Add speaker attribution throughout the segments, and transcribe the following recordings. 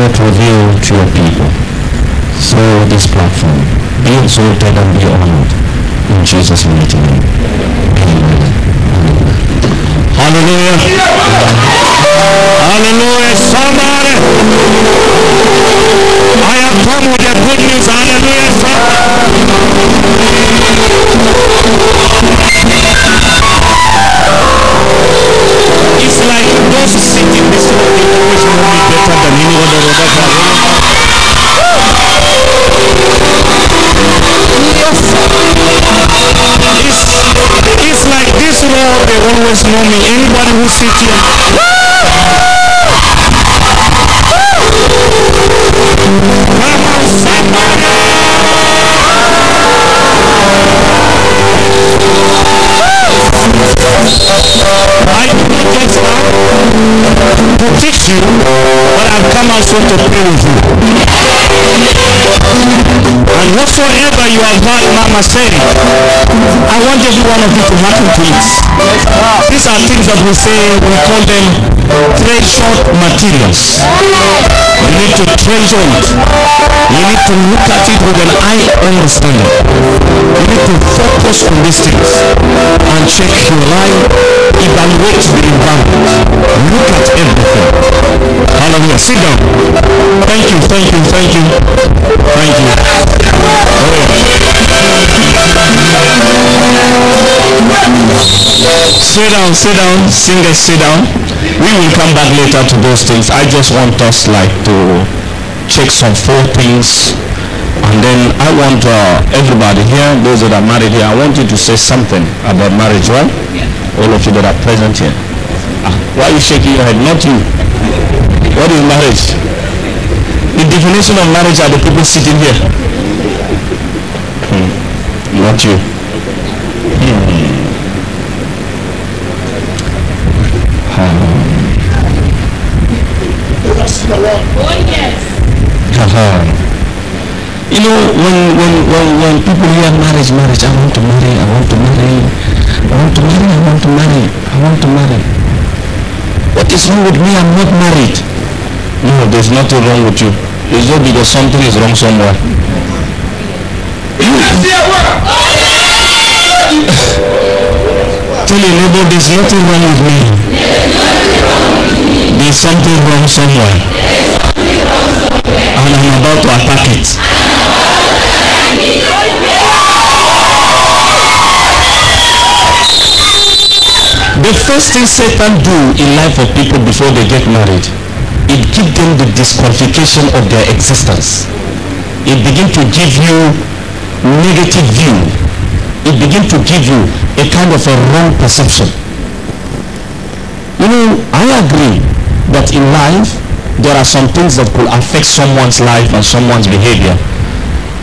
Speaker 1: Spirit reveal to your people through this platform. Be exalted and be honored. In Jesus' mighty name. Amen. Hallelujah. Hallelujah. Somebody. I have come with the good news. Hallelujah. It's like those sitting this way, they always know me better than any other It's like this row, they always know me. Anybody who sits here. Come on, somebody. I do not just to teach you, but I've come also to pray with you. And whatsoever you have heard Mama say, I want every one of you to happen to it. These are things that we say, we call them treasured materials. You need to treasure it. You need to look at it with an eye understanding. You need to focus on these things and check your life, evaluate the environment, look at everything. Hallelujah. Sit down. Thank you, thank you, thank you. Thank you. Oh, yeah. Sit down, sit down, singers, sit down. We will come back later to those things. I just want us to check some 4 things, and then I want everybody here, those that are married here, I want you to say something about marriage, right? Yeah. All of you that are present here. Why are you shaking your head? Not you. What is marriage? The definition of marriage are the people sitting here. Not you.
Speaker 2: Oh yes.
Speaker 1: You know, when people hear marriage, I want to marry, I want to marry, I want to marry, I want to marry, I want to marry. What is wrong with me? I'm not married. No, there's nothing wrong with you. It's just because something is wrong somewhere. Tell your neighbor, there's nothing wrong with me. There's something wrong somewhere. And I'm about to attack it. The first thing Satan do in life of people before they get married, it gives them the disqualification of their existence. It begins to give you negative view. It begins to give you a kind of a wrong perception. You know, I agree that in life there are some things that could affect someone's life and someone's behavior,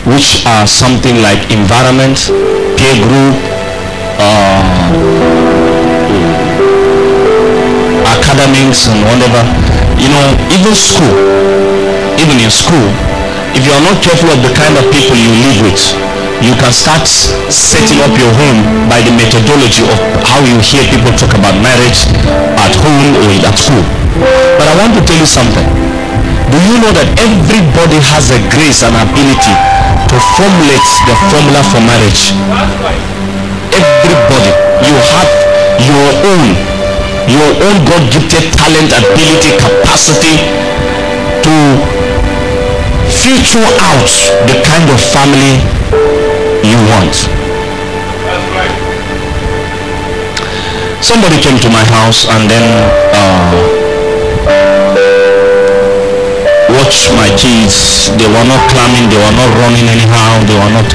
Speaker 1: which are something like environment, peer group, academics and whatever. You know, even school, even in school, if you are not careful of the kind of people you live with, you can start setting up your home by the methodology of how you hear people talk about marriage at home or at school. But I want to tell you something. Do you know that everybody has a grace and ability to formulate the formula for marriage? Everybody. You have your own God-gifted talent, ability, capacity to filter out the kind of family you want. Somebody came to my house and then watched my kids. They were not climbing, they were not running anyhow, they were not.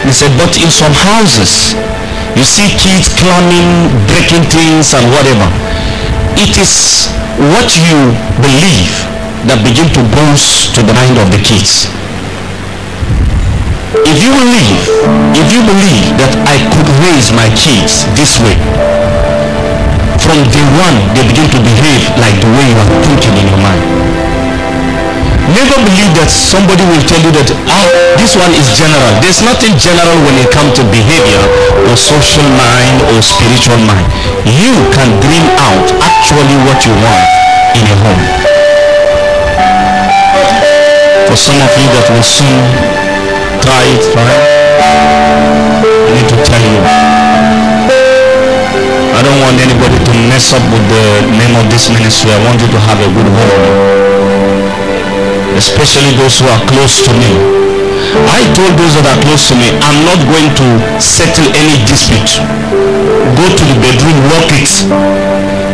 Speaker 1: He said, but in some houses you see kids climbing, breaking things and whatever. It is what you believe that begin to bounce to the mind of the kids. If you believe that I could raise my kids this way, from day one they begin to behave like the way you are thinking in your mind. Never believe that somebody will tell you that this one is general. There's nothing general when it comes to behavior or social mind or spiritual mind. You can dream out actually what you want in a home. For some of you that will soon try it, right? I need to tell you, I don't want anybody to mess up with the name of this ministry. I want you to have a good hold, especially those who are close to me. I told those that are close to me, I'm not going to settle any dispute. Go to the bedroom, lock it.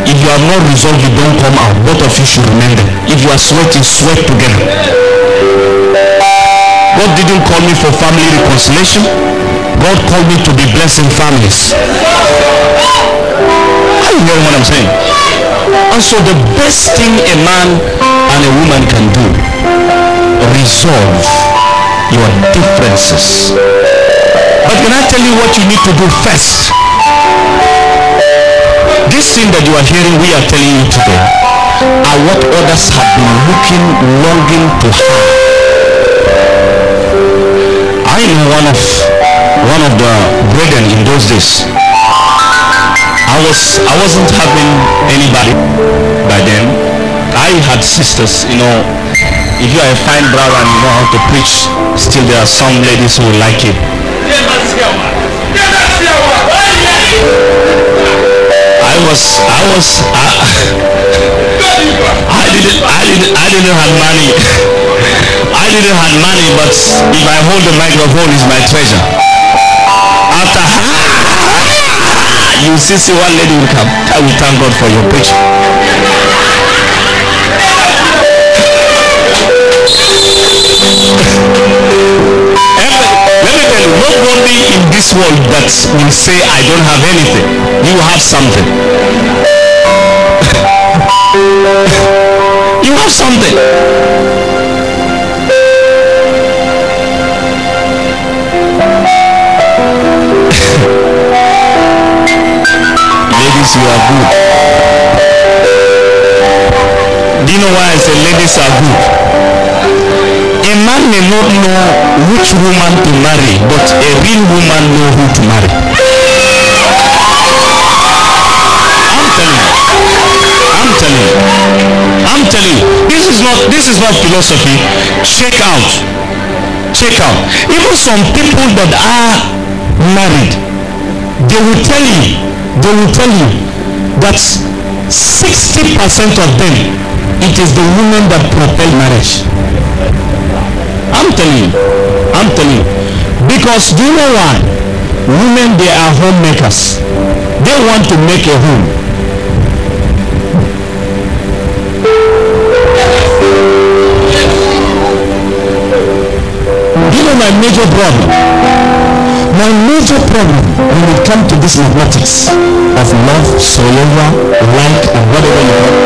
Speaker 1: If you have not resolved, you don't come out. Both of you should remain there. If you are sweating, sweat together. God didn't call me for family reconciliation. God called me to be blessing families. Are you hearing what I'm saying? And so the best thing a man and a woman can do, resolve your differences. But can I tell you what you need to do first? This thing that you are hearing, we are telling you today, are what others have been longing to have. I know one of the brethren in those days. I wasn't having anybody by then. I had sisters, you know. If you are a fine brother and you know how to preach, still there are some ladies who will like it. I didn't have money. I didn't have money, but if I hold the microphone, is my treasure. After you see one lady will come. I will thank God for your preaching. Let me tell you, nobody in this world that will say I don't have anything. You have something. You have something. Ladies, you are good. Do you know why I say ladies are good? A man may not know which woman to marry, but a real woman knows who to marry. I'm telling you. This is not philosophy. Check out. Even some people that are married, they will tell you that 60% of them, it is the women that propel marriage. I'm telling you. Because do you know why? Women, they are homemakers. They want to make a home. You know my major problem? My major problem when it comes to this mathematics of love, soever, like, and whatever you want.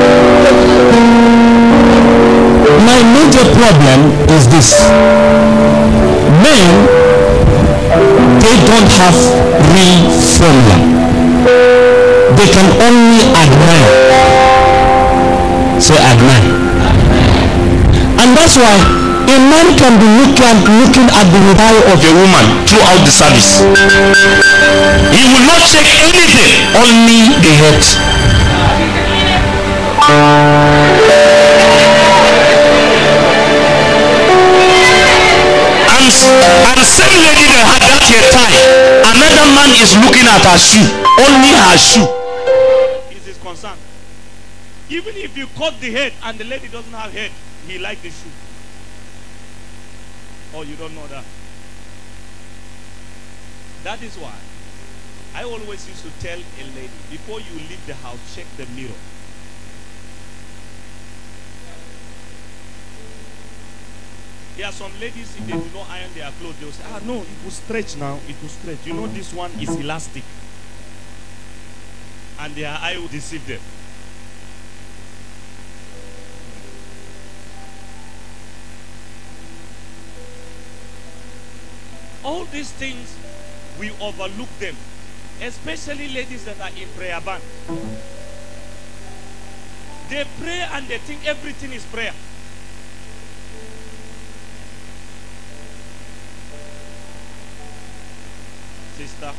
Speaker 1: My major problem is this. Men, they don't have real formula. They can only admire. Say admire. And that's why a man can be looking at the eye of a woman throughout the service. He will not check anything, only the head. And same lady that had that hair tie, another man is looking at her shoe, only her shoe is his concern. Even if you cut the head and the lady doesn't have head, he likes the shoe. Oh, you don't know that. That is why I always used to tell a lady, before you leave the house, check the mirror. There are some ladies, if they do not iron their clothes, they will say, no, it will stretch now. It will stretch. You know, this one is elastic. And their eye will deceive them. All these things, we overlook them. Especially ladies that are in prayer band. They pray and they think everything is prayer. Sister.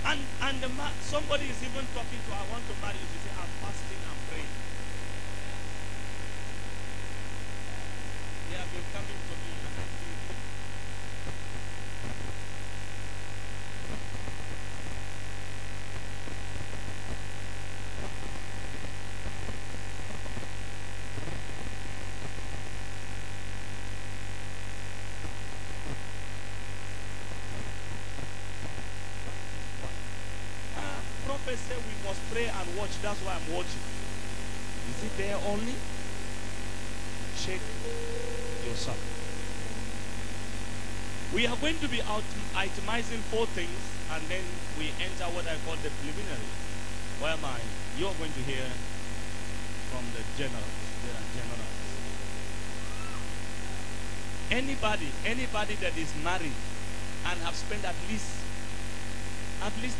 Speaker 1: And somebody is even talking to her, I want to marry you. She say, I'm fasting and praying. prophet said we must pray and watch. That's why I'm watching. Is it there only? Check yourself. We are going to be itemizing 4 things, and then we enter what I call the preliminary, whereby you're going to hear from the generals. There are generals. Anybody that is married and have spent at least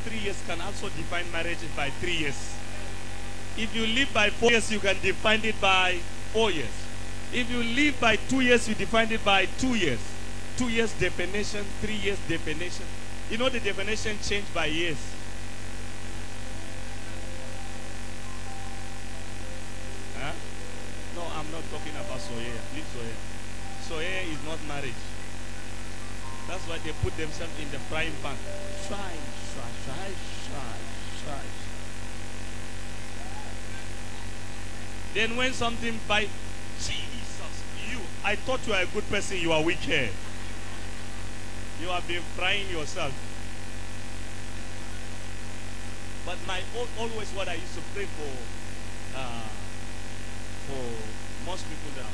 Speaker 1: 3 years can also define marriage by 3 years. If you live by 4 years, you can define it by 4 years. If you live by 2 years, you define it by 2 years. 2 years definition, 3 years definition. You know the definition changed by years. Huh? No, I'm not talking about Soya. Leave Soya. Soya is not marriage. That's why they put themselves in the frying pan. Try. Then when something by Jesus, I thought you are a good person, you are wicked. You have been frying yourself. But always what I used to pray for most people that,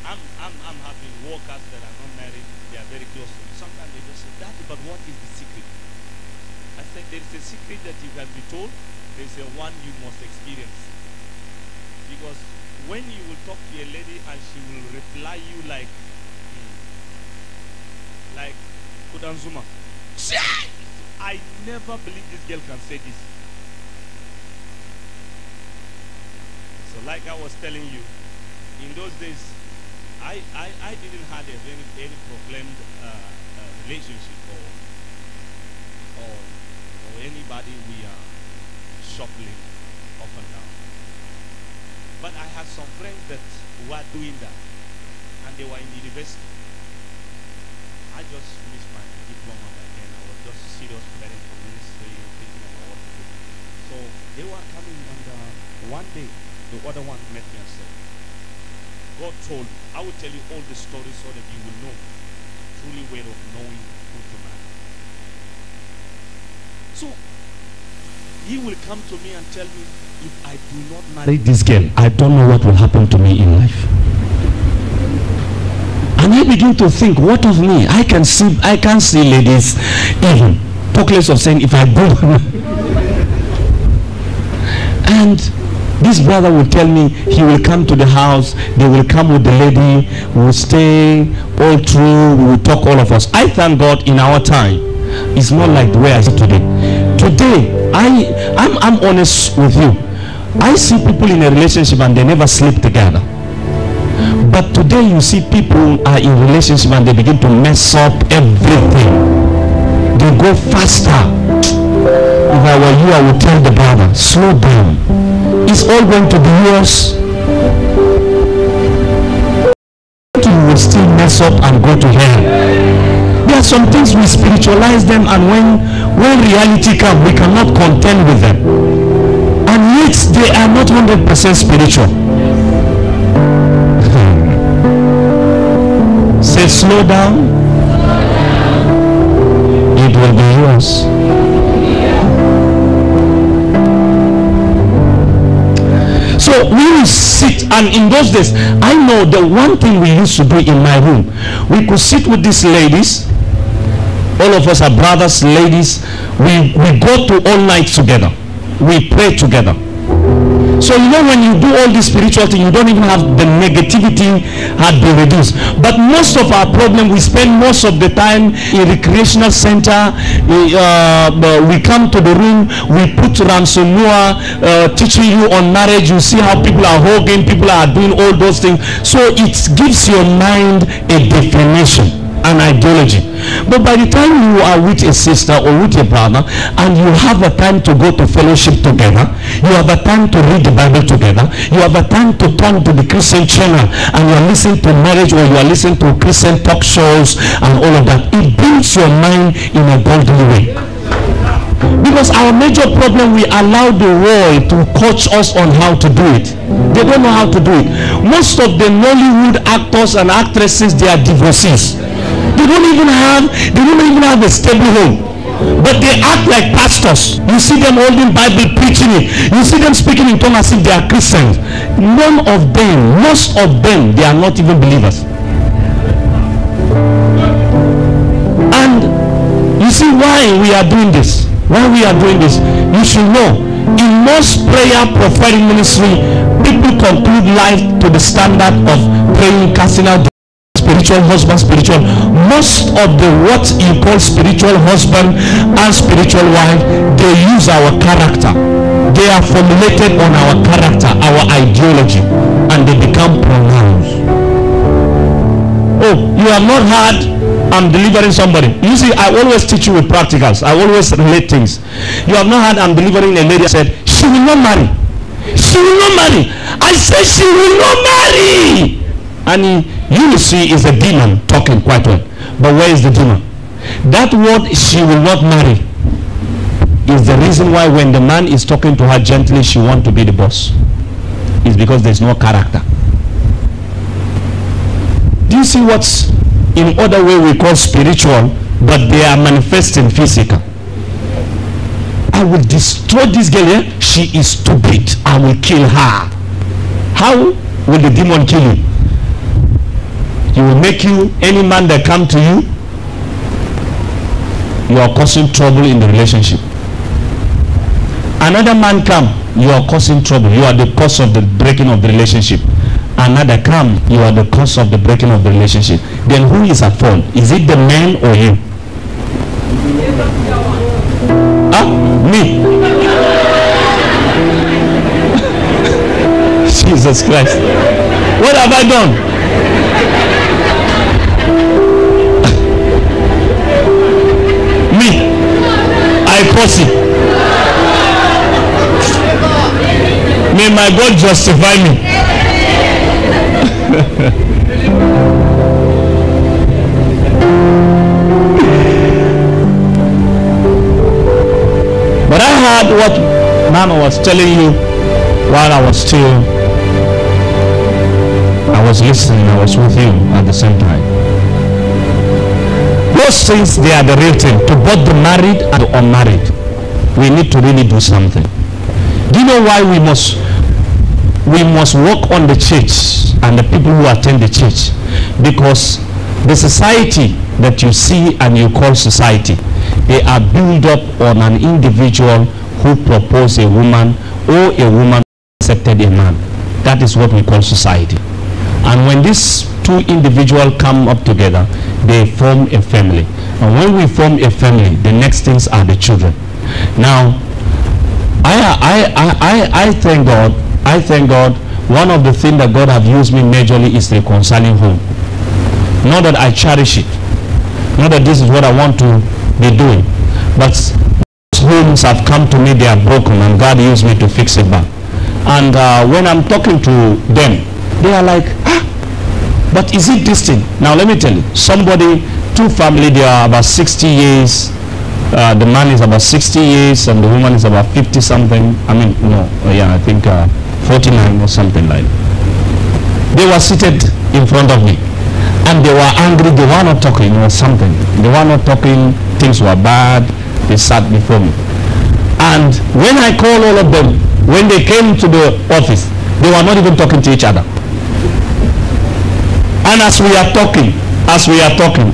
Speaker 1: I'm having workers that are not married, they are very close to me. Sometimes they just say, Daddy, but what is the secret? I said, there is a secret that you can be told. There is a one you must experience. Because when you will talk to a lady and she will reply you like Kudanzuma. I never believe this girl can say this. So like I was telling you, in those days, I didn't have any proclaimed relationship or anybody we are shuffling up and down. But I had some friends that were doing that, and they were in university. I just finished my diploma back then. I was just serious preparing for ministry, thinking about what to do. So they were coming, and one day the other one met me and said, God told me, I will tell you all the stories so that you will know truly way of knowing who to marry. So he will come to me and tell me, if I do not marry this girl, I don't know what will happen to me in life. And I begin to think, what of me? I can't see ladies even. Talk less of saying, if I do. And this brother will tell me he will come to the house, they will come with the lady, we will stay all through, we will talk, all of us. I thank God in our time, it's not like the way I see today. Today, I'm honest with you. I see people in a relationship and they never sleep together. But today you see people are in relationship and they begin to mess up everything. They go faster. If I were you, I would tell the brother, slow down. It's all going to be yours. You will still mess up and go to hell. There are some things we spiritualize them, and when reality comes, we cannot contend with them. And yet they are not 100% spiritual. Say slow down. It will be yours. So we will sit, and in those days, I know the one thing we used to do in my room, we could sit with these ladies. All of us are brothers, ladies. We go to all night together. We pray together. So you know, when you do all this spiritual thing, you don't even have the negativity had been reduced. But most of our problem, we spend most of the time in recreational center. We come to the room, we put Ramsonua teaching you on marriage. You see how people are hugging, people are doing all those things. So it gives your mind a definition, an ideology. But by the time you are with a sister or with a brother and you have a time to go to fellowship together, you have a time to read the Bible together, you have a time to turn to the Christian channel and you are listening to marriage, or you are listening to Christian talk shows and all of that, it builds your mind in a godly way. Because our major problem, we allow the world to coach us on how to do it. They don't know how to do it. Most of the Nollywood actors and actresses, they are divorcees. They don't even have a stable home. but they act like pastors. You see them holding Bible, preaching it. You see them speaking in tongues as if they are Christians. None of them, most of them, they are not even believers. And you see why we are doing this. Why we are doing this. You should know, in most prayer prophetic ministry, people conclude life to the standard of praying, casting out spiritual husband, spiritual. Most of the what you call spiritual husband and spiritual wife, they use our character. They are formulated on our character, our ideology, and they become pronouns. Oh, you have not heard I'm delivering somebody. You see, I always teach you with practicals. I always relate things. You have not heard I'm delivering a lady said, she will not marry. She will not marry. I said she will not marry. And you will see is a demon talking quite well. But where is the demon? That word, she will not marry, is the reason why when the man is talking to her gently, she wants to be the boss. It's because there's no character. Do you see what's in other way we call spiritual, but they are manifesting physical? I will destroy this girl here. She is stupid. I will kill her. How will the demon kill you? He will make you, any man that come to you, you are causing trouble in the relationship. Another man come, you are causing trouble. You are the cause of the breaking of the relationship. Another come, you are the cause of the breaking of the relationship. Then who is at fault? Is it the man or you? Me. Jesus Christ. What have I done? Me. I cause it. May my God justify me. But I heard what Mama was telling you while I was listening, I was with you at the same time. Those things, they are the real thing. To both the married and the unmarried, we need to really do something. Do you know why we must work on the church and the people who attend the church? Because the society that you see and you call society, they are built up on an individual who proposed a woman or a woman accepted a man. That is what we call society. And when these two individuals come up together, they form a family. And when we form a family, the next things are the children. Now, I thank God. I thank God. One of the things that God have used me majorly is reconciling home. Not that I cherish it. Not that this is what I want to be doing. But homes have come to me, they are broken, and God used me to fix it back. And when I'm talking to them, they are like, but is it this thing? Now let me tell you, two family, they are about 60 years. The man is about 60 years and the woman is about 50 something. I mean, no, yeah, I think 49 or something like that. They were seated in front of me and they were angry. They were not talking or something. They were not talking. Things were bad. They sat before me. And when I called all of them, when they came to the office, they were not even talking to each other. And as we are talking,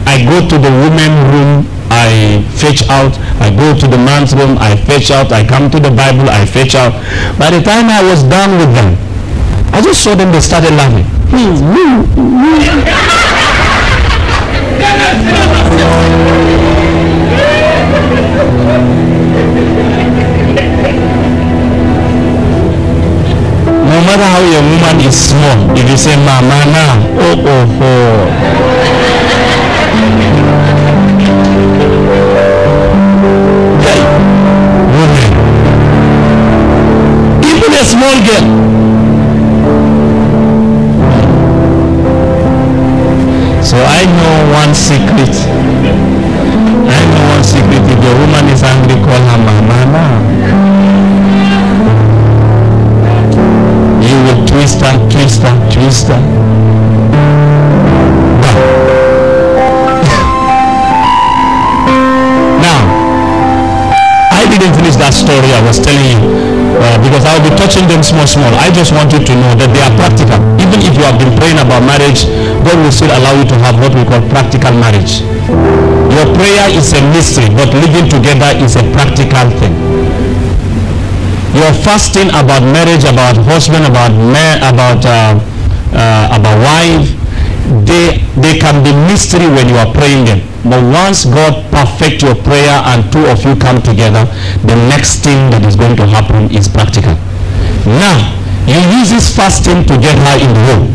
Speaker 1: I go to the women's room, I fetch out. I go to the man's room, I fetch out. I come to the Bible, I fetch out. By the time I was done with them, I just saw them, they started laughing. No matter how a woman is small, if you say mama now, hey, woman, even a small girl. So I know one secret. If the woman is angry, call her mama now. You will twist her. Now, story I was telling you, because I'll be touching them small. I just want you to know that they are practical. Even if you have been praying about marriage, God will still allow you to have what we call practical marriage. Your prayer is a mystery, but living together is a practical thing. Your fasting about marriage, about husband, about wife, they can be mystery when you are praying them. But once God perfect your prayer and two of you come together, the next thing that is going to happen is practical. Now, you use this fasting to get her in the home.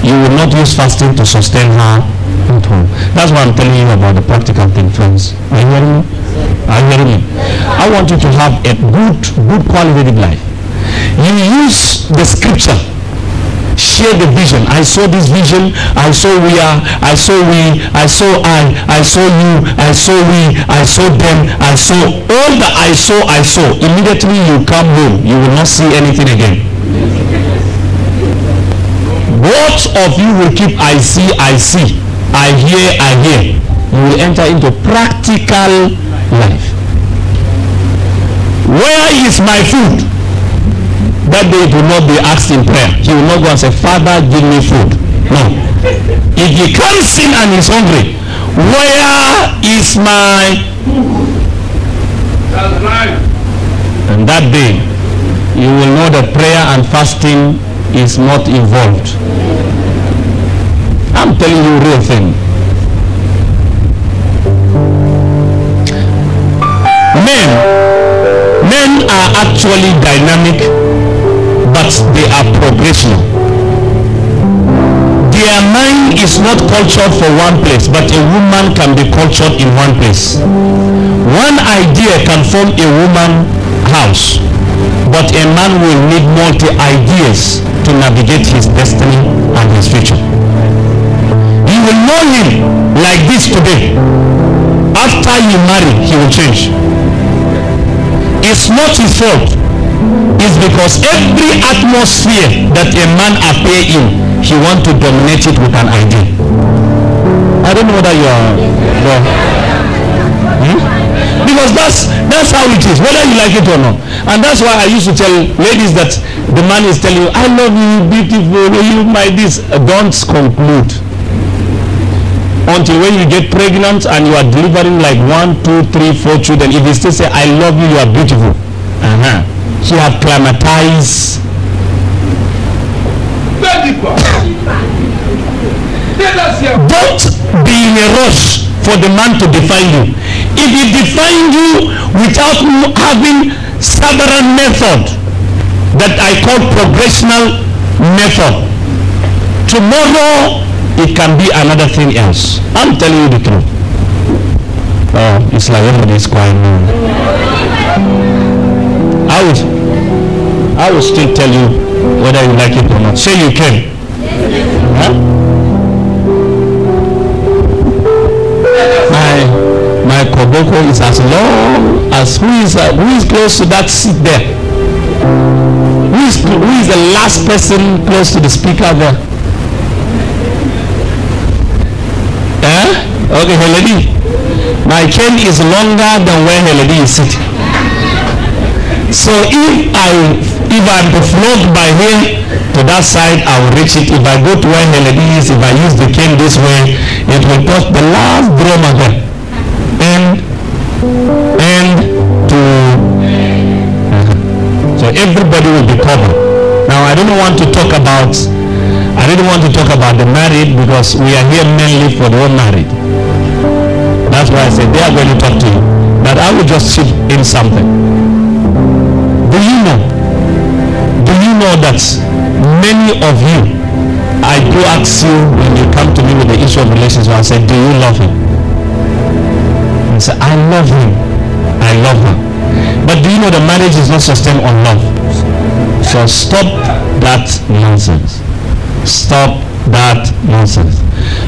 Speaker 1: You will not use fasting to sustain her at home. That's why I'm telling you about the practical thing, friends. Are you hearing me? Are you hearing me? I want you to have a good qualitative life. You use the scripture. Share the vision. I saw this vision. I saw we are. I saw we. I saw I. I saw you. I saw we. I saw them. I saw all the I saw. Immediately you come home, you will not see anything again. Both of you will keep I see. I hear. You will enter into practical life. Where is my food? That day will not be asked in prayer. He will not go and say, Father, give me food. No. If he comes in and is hungry, where is my... That's right. And that day, you will know that prayer and fasting is not involved. I'm telling you a real thing. Men are actually dynamic, but they are progressional. Their mind is not cultured for one place, but a woman can be cultured in one place. One idea can form a woman's house, but a man will need multi-ideas to navigate his destiny and his future. You will know him like this today. After you marry, he will change. It's not his fault. It's because every atmosphere that a man appear in, he wants to dominate it with an idea. I don't know whether you are... Because that's how it is, whether you like it or not. And that's why I used to tell ladies that the man is telling you, I love you, beautiful, you my this. Don't conclude. Until when you get pregnant and you are delivering like 1, 2, 3, 4 children, if you still say, I love you, you are beautiful. She had climatized. Don't be in a rush for the man to define you. If he defines you without having several method that I call progressional method, tomorrow it can be another thing else. I'm telling you the truth. Oh, it's like everybody's quiet now. I will still tell you whether you like it or not. Say you can. Huh? My koboko is as long as who is close to that seat there? Who is the last person close to the speaker there? Okay, Heledi. My chain is longer than where Heledi is sitting. So if I'm to float by here to that side, I will reach it. If I go to where Heledi is, if I use the cane this way, it will touch the last drum again. And to so everybody will be covered. Now I don't want to talk about the married, because we are here mainly for the unmarried. That's why I said they are going to talk to you. But I will just chip in something. Do you know that many of you, I do ask you when you come to me with the issue of relationship, I say, do you love him? I say, I love him. I love her. But do you know the marriage is not sustained on love? So stop that nonsense. Stop that nonsense.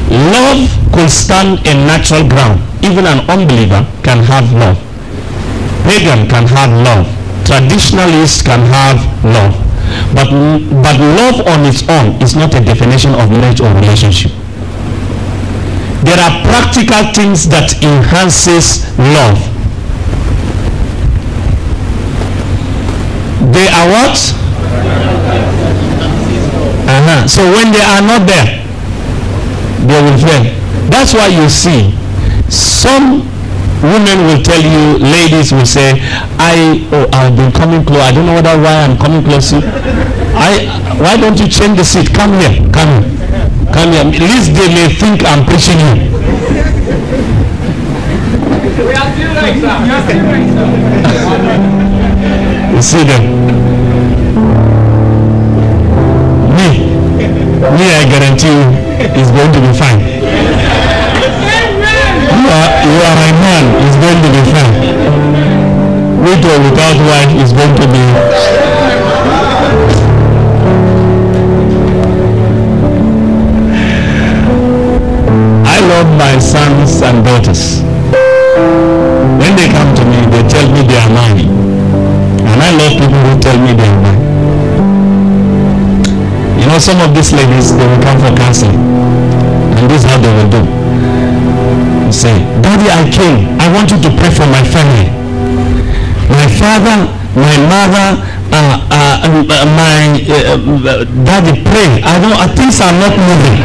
Speaker 1: Love could stand a natural ground. Even an unbeliever can have love. Pagan can have love. Traditionalists can have love. But love on its own is not a definition of marriage or relationship. There are practical things that enhances love. they are what? So when they are not there, they will fail. That's why you see some women will tell you, ladies will say, I've been coming close. I don't know why I'm coming close. Why don't you change the seat? Come here. Come here. At least they may think I'm pushing you. You see them? Me, I guarantee you, it's going to be fine. You are my man, it's going to be fine. With or without wife, it's going to be. I love my sons and daughters. When they come to me, they tell me they are mine. And I love people who tell me they are mine. You know, some of these ladies, they will come for counseling. And this is how they will do. They say, Daddy, I came. I want you to pray for my family. My father, my mother, my daddy, pray. Things are not moving.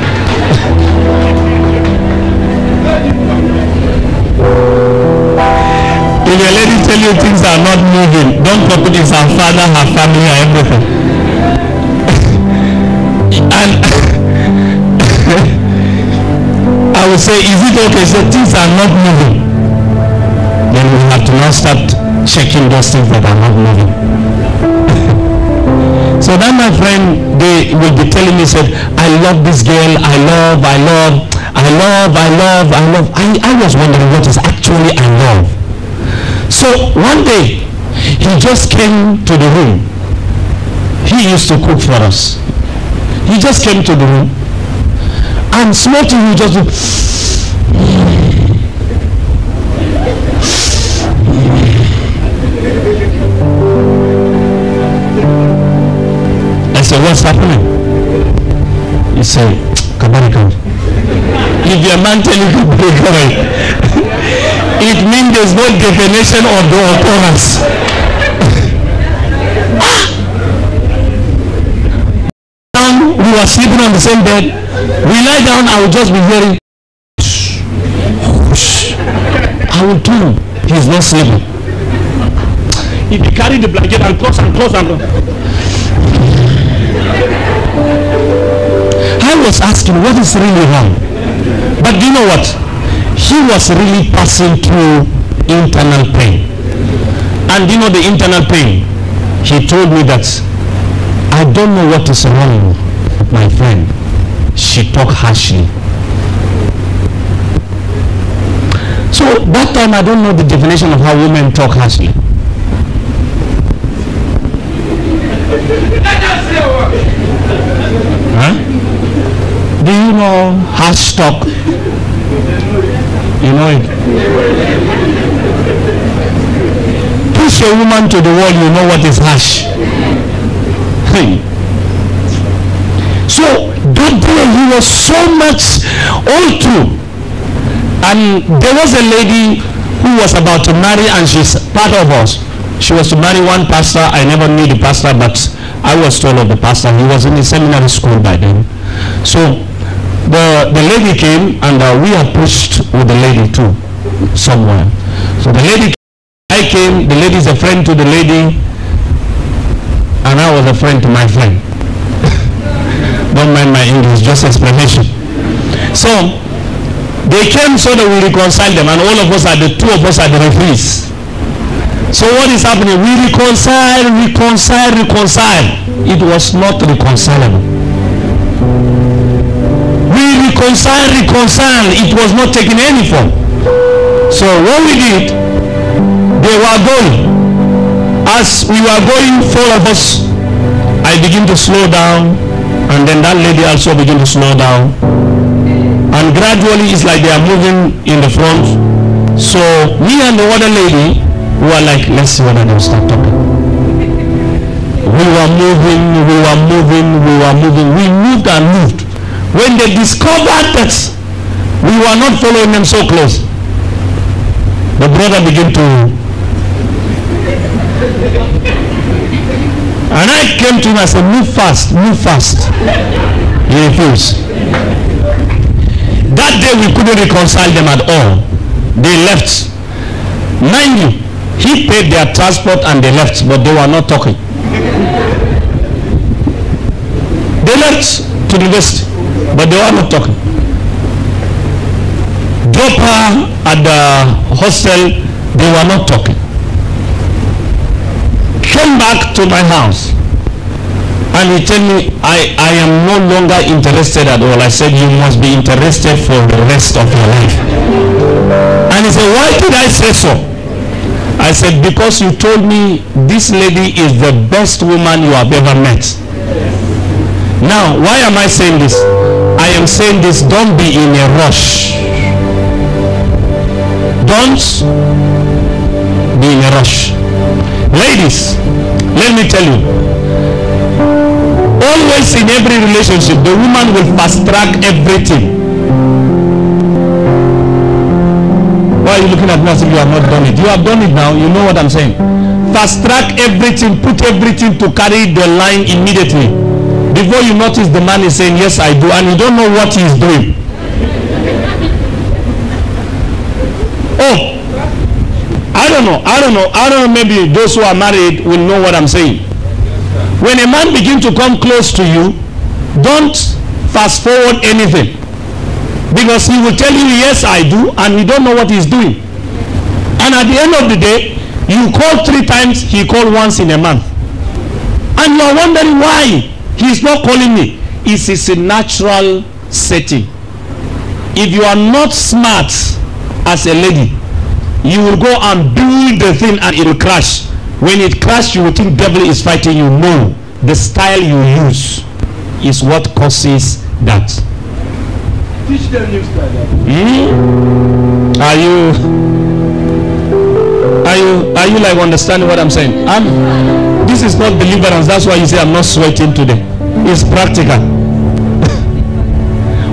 Speaker 1: If a lady tell you things are not moving, don't put it as her father, her family, or everything. And I will say, is it okay? So things are not moving. Then we have to now start checking those things that are not moving. So then my friend, they will be telling me, said, I love this girl, I was wondering what is actually I love. So one day, he just came to the room. He used to cook for us. He just came to the room. And smoking, he just I said, what's happening? He said, Kabarika. If your man tell you to break away, it means there's no definition of the occurrence. We were sleeping on the same bed. We lie down, I will just be hearing. I will turn. He's not sleeping. If he carry the blanket and close and close and I was asking what is really wrong. But do you know what? He was really passing through internal pain. And you know the internal pain? He told me that I don't know what is wrong with my friend. She talked harshly. So that time I don't know the definition of how women talk harshly. Huh? Do you know harsh talk? You know it. Push a woman to the wall, you know what is harsh. Hey. So that day he was so much all through. And there was a lady who was about to marry, and she's part of us. She was to marry one pastor. I never knew the pastor, but I was told of the pastor. He was in the seminary school by then. So the lady came, and we approached with the lady too, somewhere. So the lady, I came, the lady is a friend to the lady, and I was a friend to my friend. Don't mind my English, just explanation. So they came so that we reconcile them, and all of us are the two of us are the referees. So what is happening? We reconcile. It was not reconcilable. We reconcile. It was not taking any form. So what we did, they were going. As we were going, four of us, I begin to slow down, and then that lady also began to slow down. And gradually it's like they are moving in the front. So me and the other lady, we were like, let's see whether they'll start talking. We were moving. We moved and moved. When they discovered that we were not following them so close, the brother began to And I came to him and said, move fast, move fast. He refused. That day we couldn't reconcile them at all. They left. Mind you, he paid their transport and they left, but they were not talking. They left to the west, but they were not talking. Drop her at the hostel, they were not talking. Came back to my house and he told me, I am no longer interested at all. I said, you must be interested for the rest of your life. And he said, why did I say so? I said, because you told me this lady is the best woman you have ever met. Now, why am I saying this? I am saying this, don't be in a rush. Don't be in a rush. Ladies, let me tell you, always in every relationship, the woman will fast track everything. Why are you looking at me as if you have not done it? You have done it now, you know what I'm saying. Fast track everything, put everything to carry the line immediately. Before you notice the man is saying, yes, I do, and you don't know what he is doing. Oh, I don't know, maybe those who are married will know what I'm saying. When a man begins to come close to you, don't fast forward anything. Because he will tell you, yes, I do, and you don't know what he's doing. And at the end of the day, you call 3 times, he called once in a month. And you are wondering why he's not calling me. It is a natural setting. If you are not smart as a lady, you will go and build the thing and it will crash. When it crashes, you will think devil is fighting you. No, the style you use is what causes that.
Speaker 2: Teach them new style.
Speaker 1: Are you like understanding what I'm saying? This is not deliverance. That's why you say I'm not sweating today. It's practical.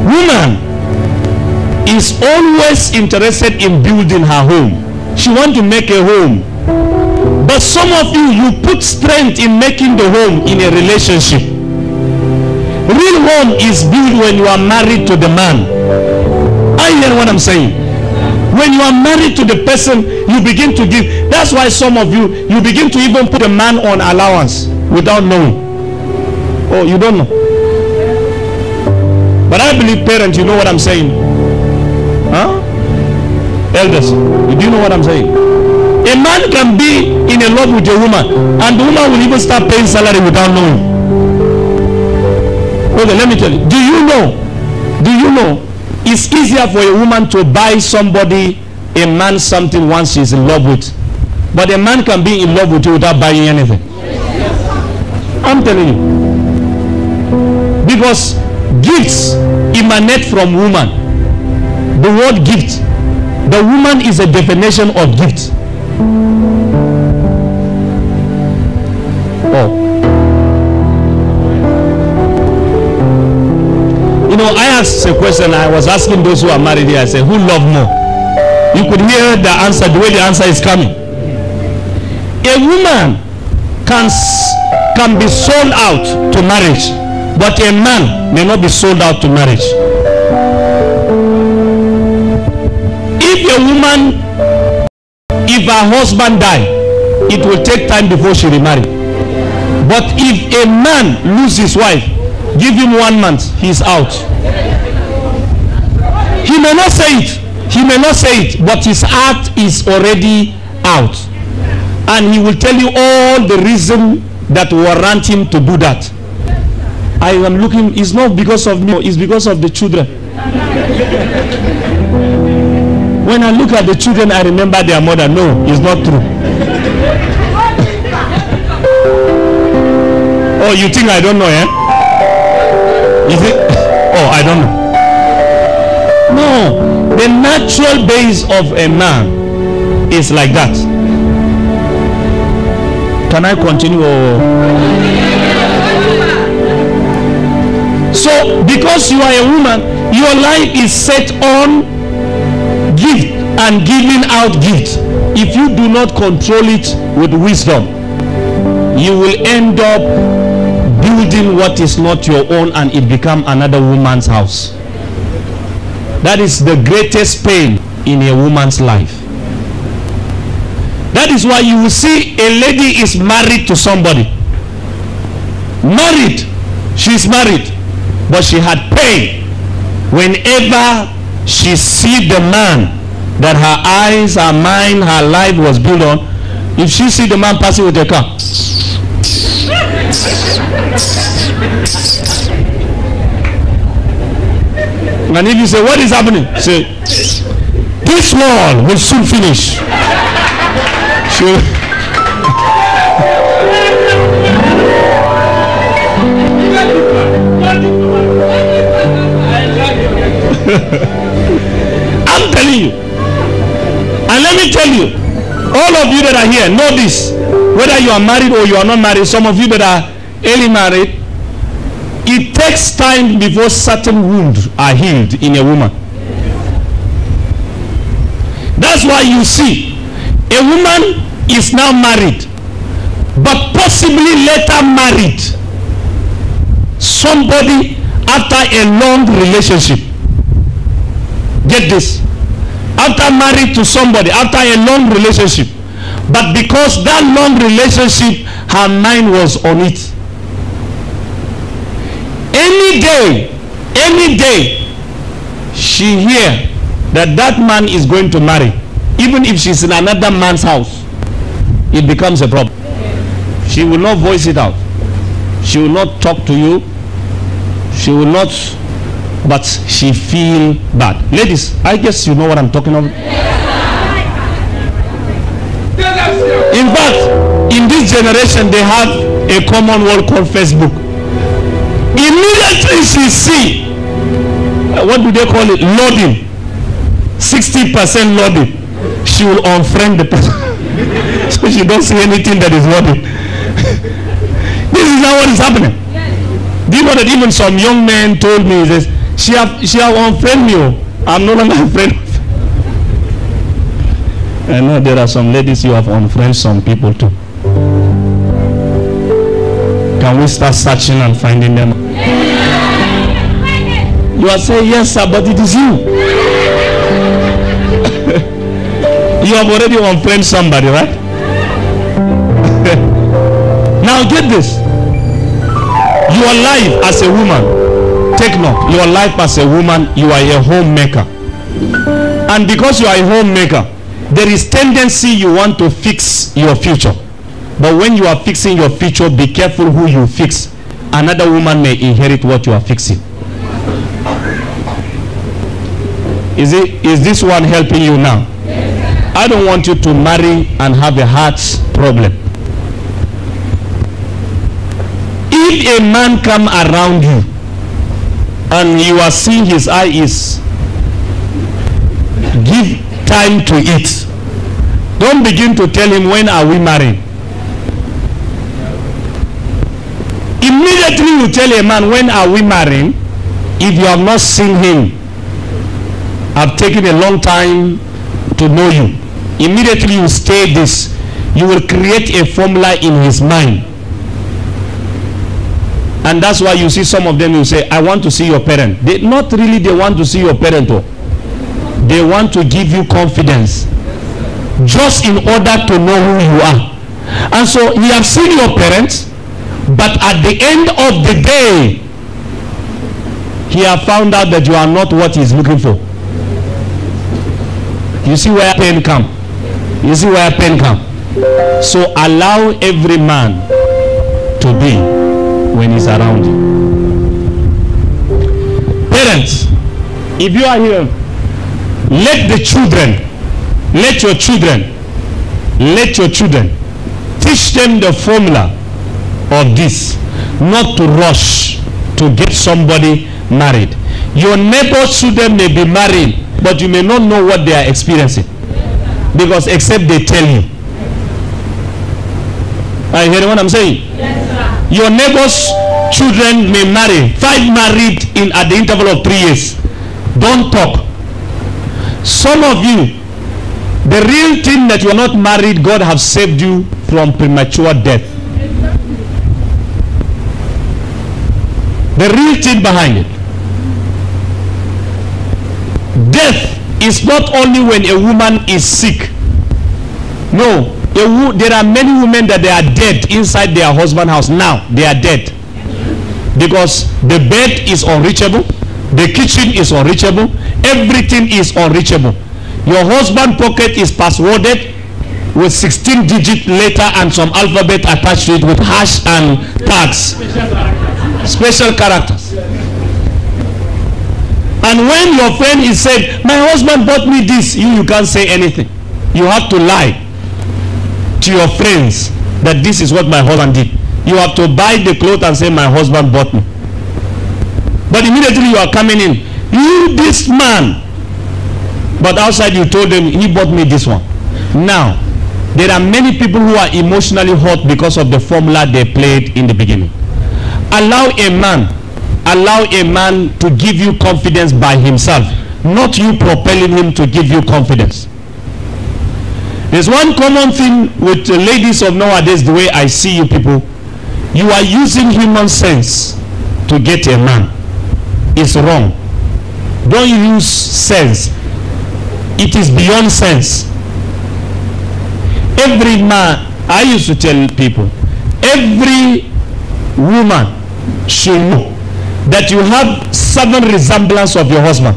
Speaker 1: Woman is always interested in building her home. She wants to make a home. But some of you put strength in making the home in a relationship. Real home is built when you are married to the man. I hear what I'm saying. When you are married to the person, you begin to give. That's why some of you begin to even put a man on allowance without knowing. Oh, you don't know. But I believe parents, you know what I'm saying. Huh? Elders, do you know what I'm saying? A man can be in a love with a woman, and the woman will even start paying salary without knowing. Okay, let me tell you. Do you know it's easier for a woman to buy somebody, a man, something once she's in love with. But a man can be in love with you without buying anything. I'm telling you. Because gifts emanate from woman. The word gift. The woman is a definition of gift. Oh. You know, I asked a question. I was asking those who are married here. I said, who love more? You could hear the answer, the way the answer is coming. A woman can be sold out to marriage, but a man may not be sold out to marriage. If a woman, if her husband die, it will take time before she remarry. But if a man loses his wife, give him 1 month, he's out. He may not say it, but his heart is already out. And he will tell you all the reason that warrant him to do that. I am looking, it's not because of me, it's because of the children. When I look at the children, I remember their mother. No, it's not true. Oh, you think I don't know, eh? Is it? Oh, I don't know. No, the natural base of a man is like that. Can I continue? So, because you are a woman, your life is set on gift and giving out gifts. If you do not control it with wisdom, you will end up building what is not your own, and it become another woman's house. That is the greatest pain in a woman's life. That is why you will see a lady is married to somebody. Married. She's married. But she had pain whenever she see the man that her eyes, her mind, her life was built on. If she see the man passing with a car, and if you say, what is happening? Say, this wall will soon finish. I'm telling you. And let me tell you, all of you that are here know this. Whether you are married or you are not married, some of you that are early married, it takes time before certain wounds are healed in a woman. That's why you see a woman is now married, but possibly later married somebody after a long relationship. Get this. After married to somebody, after a long relationship, but because that long relationship, her mind was on it. Any day, she hear that that man is going to marry, even if she's in another man's house, it becomes a problem. She will not voice it out. She will not talk to you. She will not, but she feel bad. Ladies, I guess you know what I'm talking about. In fact, in this generation, they have a common word called Facebook. Immediately she see, what do they call it? Loading. 60% loading. She will unfriend the person. So she don't see anything that is loading. This is not what is happening. Do you know that even some young men told me this? She have unfriended me. I'm no longer a friend. I know there are some ladies you have unfriended some people too. Can we start searching and finding them? You are saying yes, sir, but it is you. You have already unfriended somebody, right? Now get this. Your life as a woman, take note, your life as a woman, you are a homemaker. And because you are a homemaker, there is tendency you want to fix your future. But when you are fixing your future, be careful who you fix. Another woman may inherit what you are fixing. Is this one helping you now? I don't want you to marry and have a heart problem. If a man come around you and you are seeing his eye is, give time to it. Don't begin to tell him, when are we marrying? Immediately you tell a man, when are we marrying? If you have not seen him, I've taken a long time to know you. Immediately you state this, you will create a formula in his mind. And that's why you see some of them, you say, I want to see your parent. Not really they want to see your parent. They want to give you confidence, just in order to know who you are. And so he has seen your parents, but at the end of the day, he has found out that you are not what he is looking for. You see where pain comes. You see where pain comes. So allow every man to be when he's around you. Parents, if you are here, let your children teach them the formula of this, not to rush to get somebody married. Your neighbor's children may be married, but you may not know what they are experiencing, because except they tell you. Are you hearing what I'm saying? Yes, sir. Your neighbor's children may marry, 5 married at the interval of 3 years. Don't talk. Some of you, the real thing that you are not married, God has saved you from premature death. The real thing behind it. Death is not only when a woman is sick. No, there are many women that they are dead inside their husband's house. Now they are dead because the bed is unreachable, the kitchen is unreachable, everything is unreachable. Your husband's pocket is passworded with 16-digit letter and some alphabet attached to it with hash and tags, special characters. And when your friend is saying, my husband bought me this, you can't say anything. You have to lie to your friends that this is what my husband did. You have to buy the clothes and say, my husband bought me. But immediately you are coming in, you this man. But outside you told them, he bought me this one. Now, there are many people who are emotionally hurt because of the formula they played in the beginning. Allow a man to give you confidence by himself, not you propelling him to give you confidence. There's one common thing with the ladies of nowadays, the way I see you people. You are using human sense to get a man. It's wrong. Don't use sense. It is beyond sense. Every man, I used to tell people, every woman should know that you have 7 resemblance of your husband.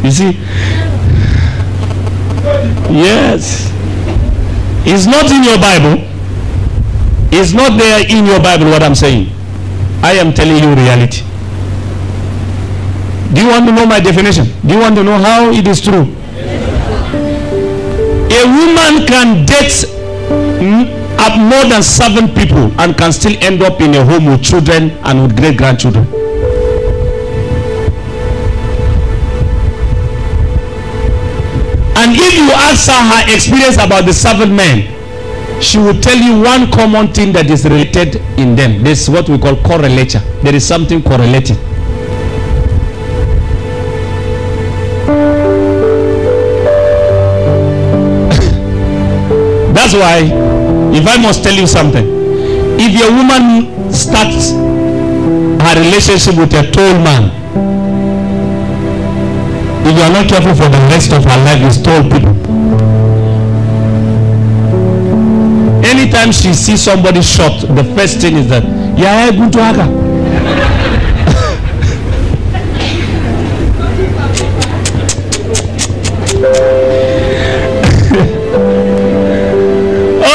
Speaker 1: You see? Yes. It's not in your Bible. It's not there in your Bible what I'm saying. I am telling you reality. Do you want to know my definition? Do you want to know how it is true? A woman can date up more than 7 people and can still end up in a home with children and with great-grandchildren. And if you ask her experience about the 7 men, she will tell you one common thing that is related in them. This is what we call correlator. There is something correlating. That's why, if I must tell you something, if your woman starts her relationship with a tall man, if you are not careful for the rest of her life, is tall people. Anytime she sees somebody short, the first thing is that, yeah, good to her.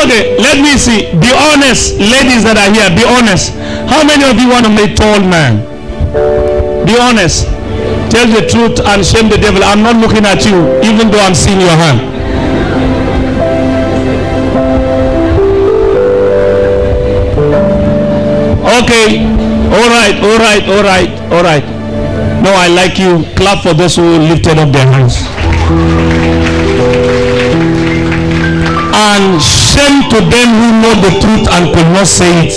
Speaker 1: Okay, let me see. Be honest, ladies that are here, be honest. How many of you want to make tall man? Be honest. Tell the truth and shame the devil. I'm not looking at you, even though I'm seeing your hand. Okay. All right. No, I like you. Clap for those who lifted up their hands. And shame to them who know the truth and could not say it.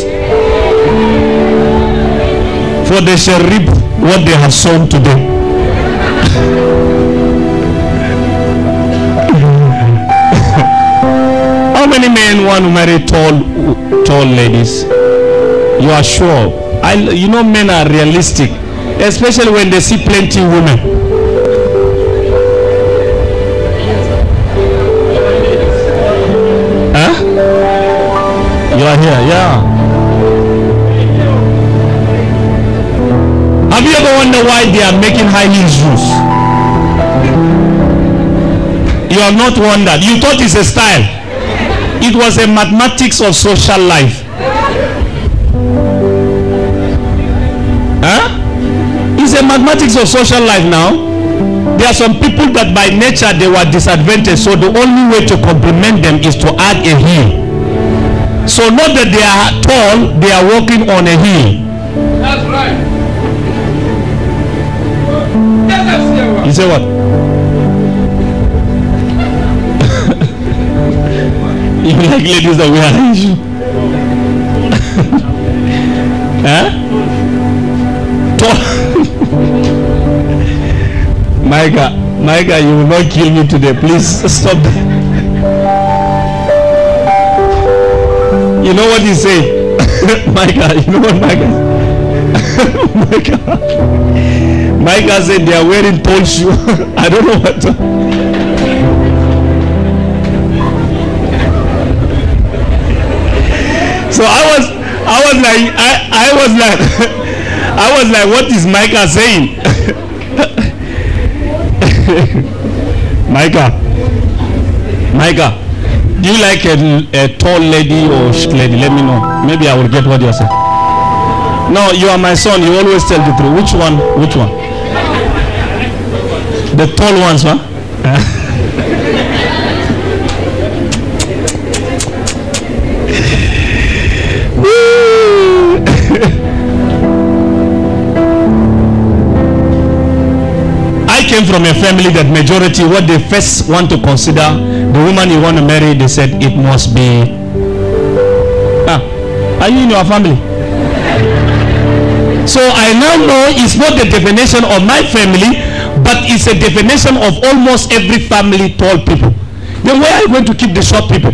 Speaker 1: For they shall reap what they have sown today. How many men want to marry tall ladies? You are sure? You know men are realistic, especially when they see plenty women. Huh? You are here, yeah. Have you ever wondered why they are making high heel shoes? You have not wondered. You thought it's a style. It was a mathematics of social life. Huh? It's a mathematics of social life now. There are some people that by nature they were disadvantaged, so the only way to complement them is to add a heel. So not that they are tall, they are walking on a heel.
Speaker 2: That's right.
Speaker 1: You say what? You like ladies that wear high shoes? Huh? Micah, you will not kill me today. Please stop that. You know what he said? Micah, you know what Micah? Micah said they are wearing tall shoes. I don't know what to. So I was like, what is Micah saying? Micah, do you like a tall lady or short lady? Let me know. Maybe I will get what you are saying. No, you are my son. You always tell the truth. Which one? Which one? The tall ones, huh? I came from a family that majority, what they first want to consider, the woman you want to marry, they said it must be. Are you in your family? So I now know it's not the definition of my family, but it's a definition of almost every family tall people. Then where are you going to keep the short people?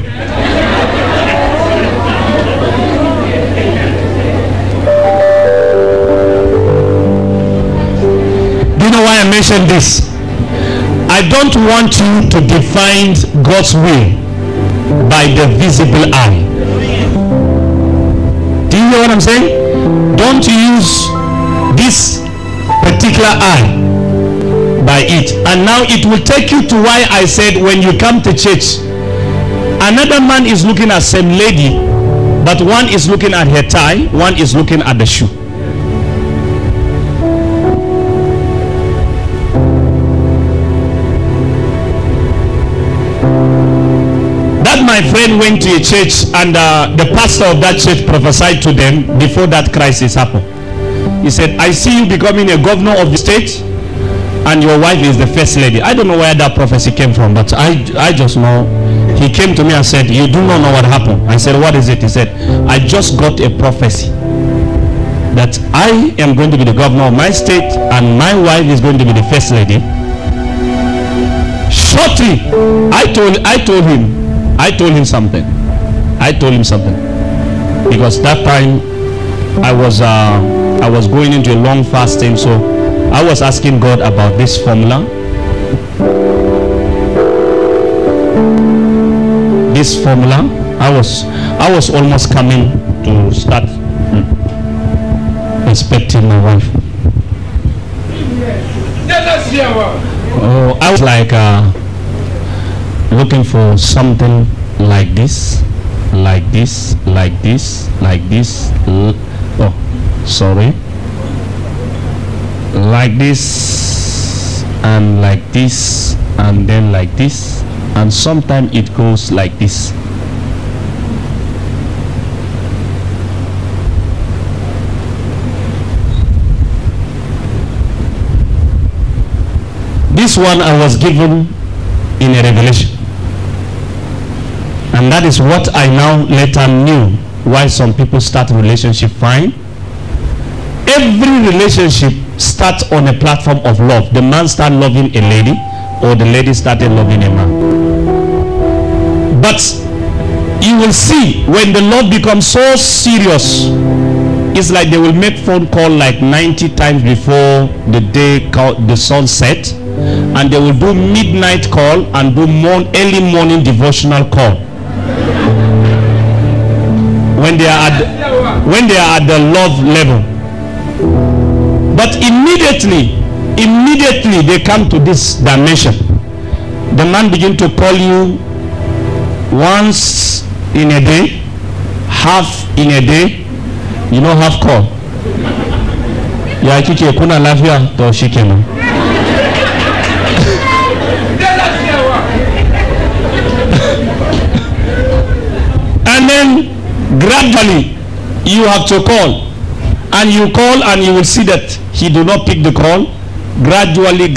Speaker 1: Do you know why I mentioned this? I don't want you to define God's will by the visible eye. Do you hear what I'm saying? Don't use this particular eye by it. And now it will take you to why I said when you come to church, another man is looking at same lady, but one is looking at her tie, one is looking at the shoe. My friend went to a church and the pastor of that church prophesied to them before that crisis happened. He said, I see you becoming a governor of the state and your wife is the first lady. I don't know where that prophecy came from, but I just know. He came to me and said, you do not know what happened. I said, what is it? He said, I just got a prophecy that I am going to be the governor of my state and my wife is going to be the first lady. Shortly, I told him something. Because that time I was going into a long fasting, so I was asking God about this formula. I was almost coming to start expecting my wife. Oh, I was like looking for something like this. Like this. Oh, sorry. Like this, and like this, and then like this, and sometimes it goes like this. This one I was given in a revelation. And that is what I now later knew why some people start relationship fine. Every relationship starts on a platform of love. The man started loving a lady, or the lady started loving a man. But you will see when the love becomes so serious, it's like they will make phone call like 90 times before the sun set, and they will do midnight call and do early morning devotional call. When they are at the love level. But immediately they come to this dimension. The man begin to call you once in a day, half in a day. You know half call. Ya kike kuna lafiya to shikenan. And then gradually you have to call, and you call and you will see that he do not pick the call. Gradually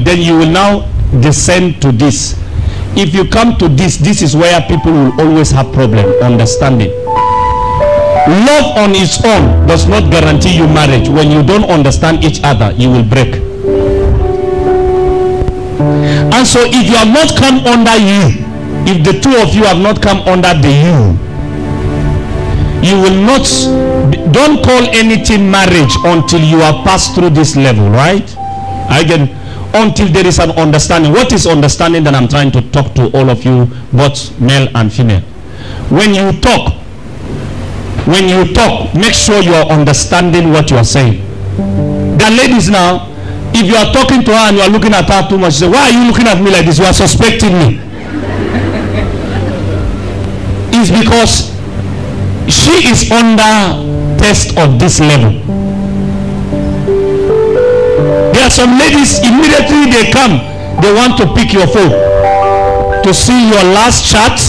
Speaker 1: then you will now descend to this. If you come to this is where people will always have problem understanding. Love on its own does not guarantee you marriage. When you don't understand each other, you will break. And so if you have not come under you, if the two of you have not come under the you, You will not, don't call anything marriage until you are passed through this level, right? Again, until there is an understanding. What is understanding that I'm trying to talk to all of you, both male and female? When you talk, make sure you are understanding what you are saying. The ladies now, if you are talking to her and you are looking at her too much, say, why are you looking at me like this? You are suspecting me. It's because she is under test of this level. There are some ladies, immediately they come, they want to pick your phone to see your last chat,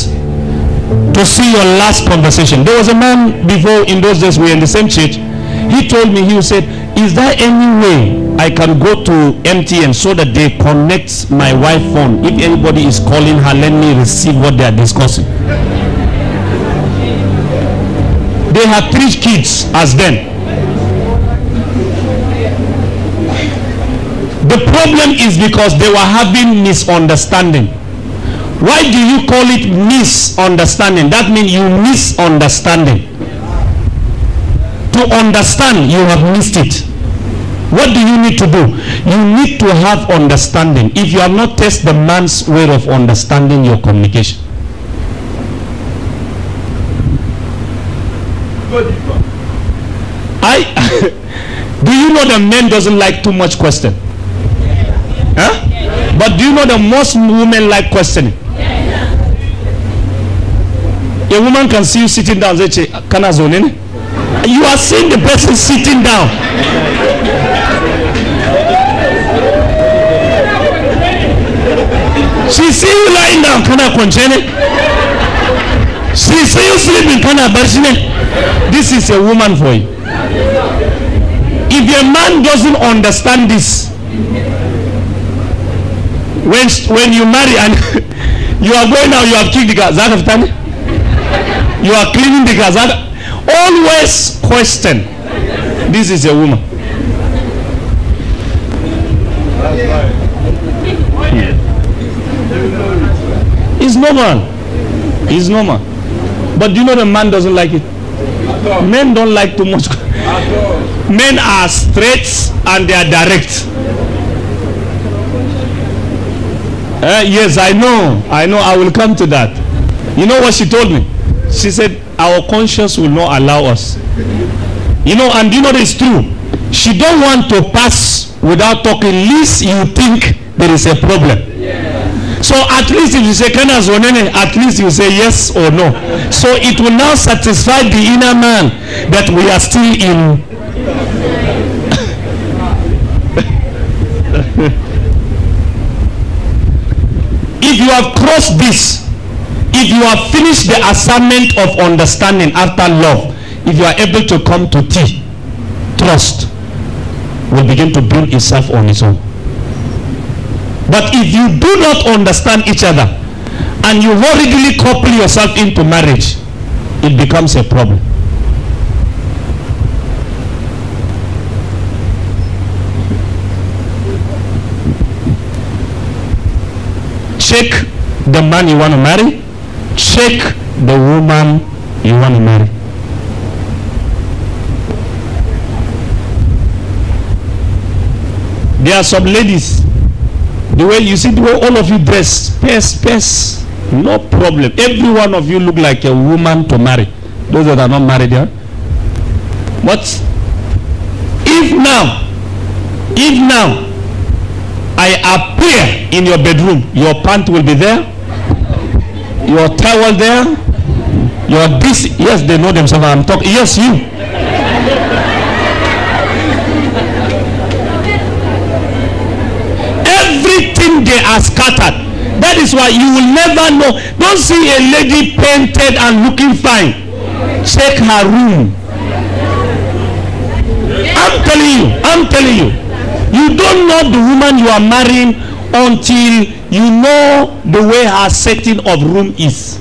Speaker 1: to see your last conversation. There was a man before, in those days we were in the same church. He told me, he said, is there any way I can go to MTN so that they connect my wife's phone? If anybody is calling her, let me receive what they are discussing. They had 3 kids as then. The problem is because they were having misunderstanding. Why do you call it misunderstanding? That means you misunderstanding. To understand, you have missed it. What do you need to do? You need to have understanding. If you have not tested the man's way of understanding your communication. Do you know that men doesn't like too much question? Huh? But do you know that most women like questioning? A woman can see you sitting down and say, you are seeing the person sitting down. She see you lying down, she see you sleeping, this is a woman for you. If a man doesn't understand this, when you marry and you are going out, you have kicked the car, you are cleaning the car, always question. This is a woman. It's normal. It's normal. But do you know the man doesn't like it? Men don't like too much. Men are straight and they are direct. Yes, I know. I will come to that. You know what she told me? She said, our conscience will not allow us. You know, and you know it's true. She don't want to pass without talking. At least you think there is a problem. So at least if you say, at least you say yes or no. So it will now satisfy the inner man that we are still in. If you have crossed this, if you have finished the assignment of understanding after love, if you are able to come to T, trust will begin to build itself on its own. But if you do not understand each other and you hurriedly couple yourself into marriage, it becomes a problem. Check the man you want to marry. Check the woman you want to marry. There are some ladies, the way you see, the way all of you dress, pairs, no problem. Every one of you look like a woman to marry. Those that are not married here. But if now I appear in your bedroom, your pant will be there, your towel there, your this, yes, they know themselves. I'm talking, yes, you. Everything they are scattered. That is why you will never know. Don't see a lady painted and looking fine. Check her room. I'm telling you. You don't know the woman you are marrying until you know the way her setting of room is.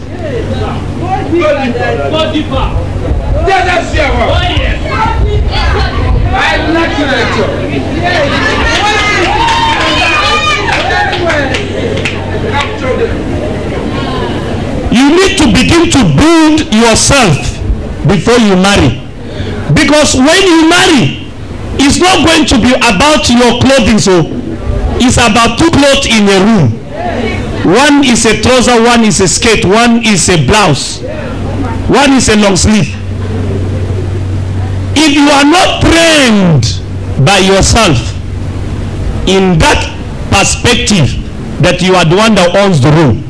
Speaker 1: You need to begin to build yourself before you marry. Because when you marry, it's not going to be about your clothing. So it's about two clothes in a room. One is a trouser, one is a skirt, one is a blouse, one is a long sleeve. If you are not trained by yourself in that perspective that you are the one that owns the room,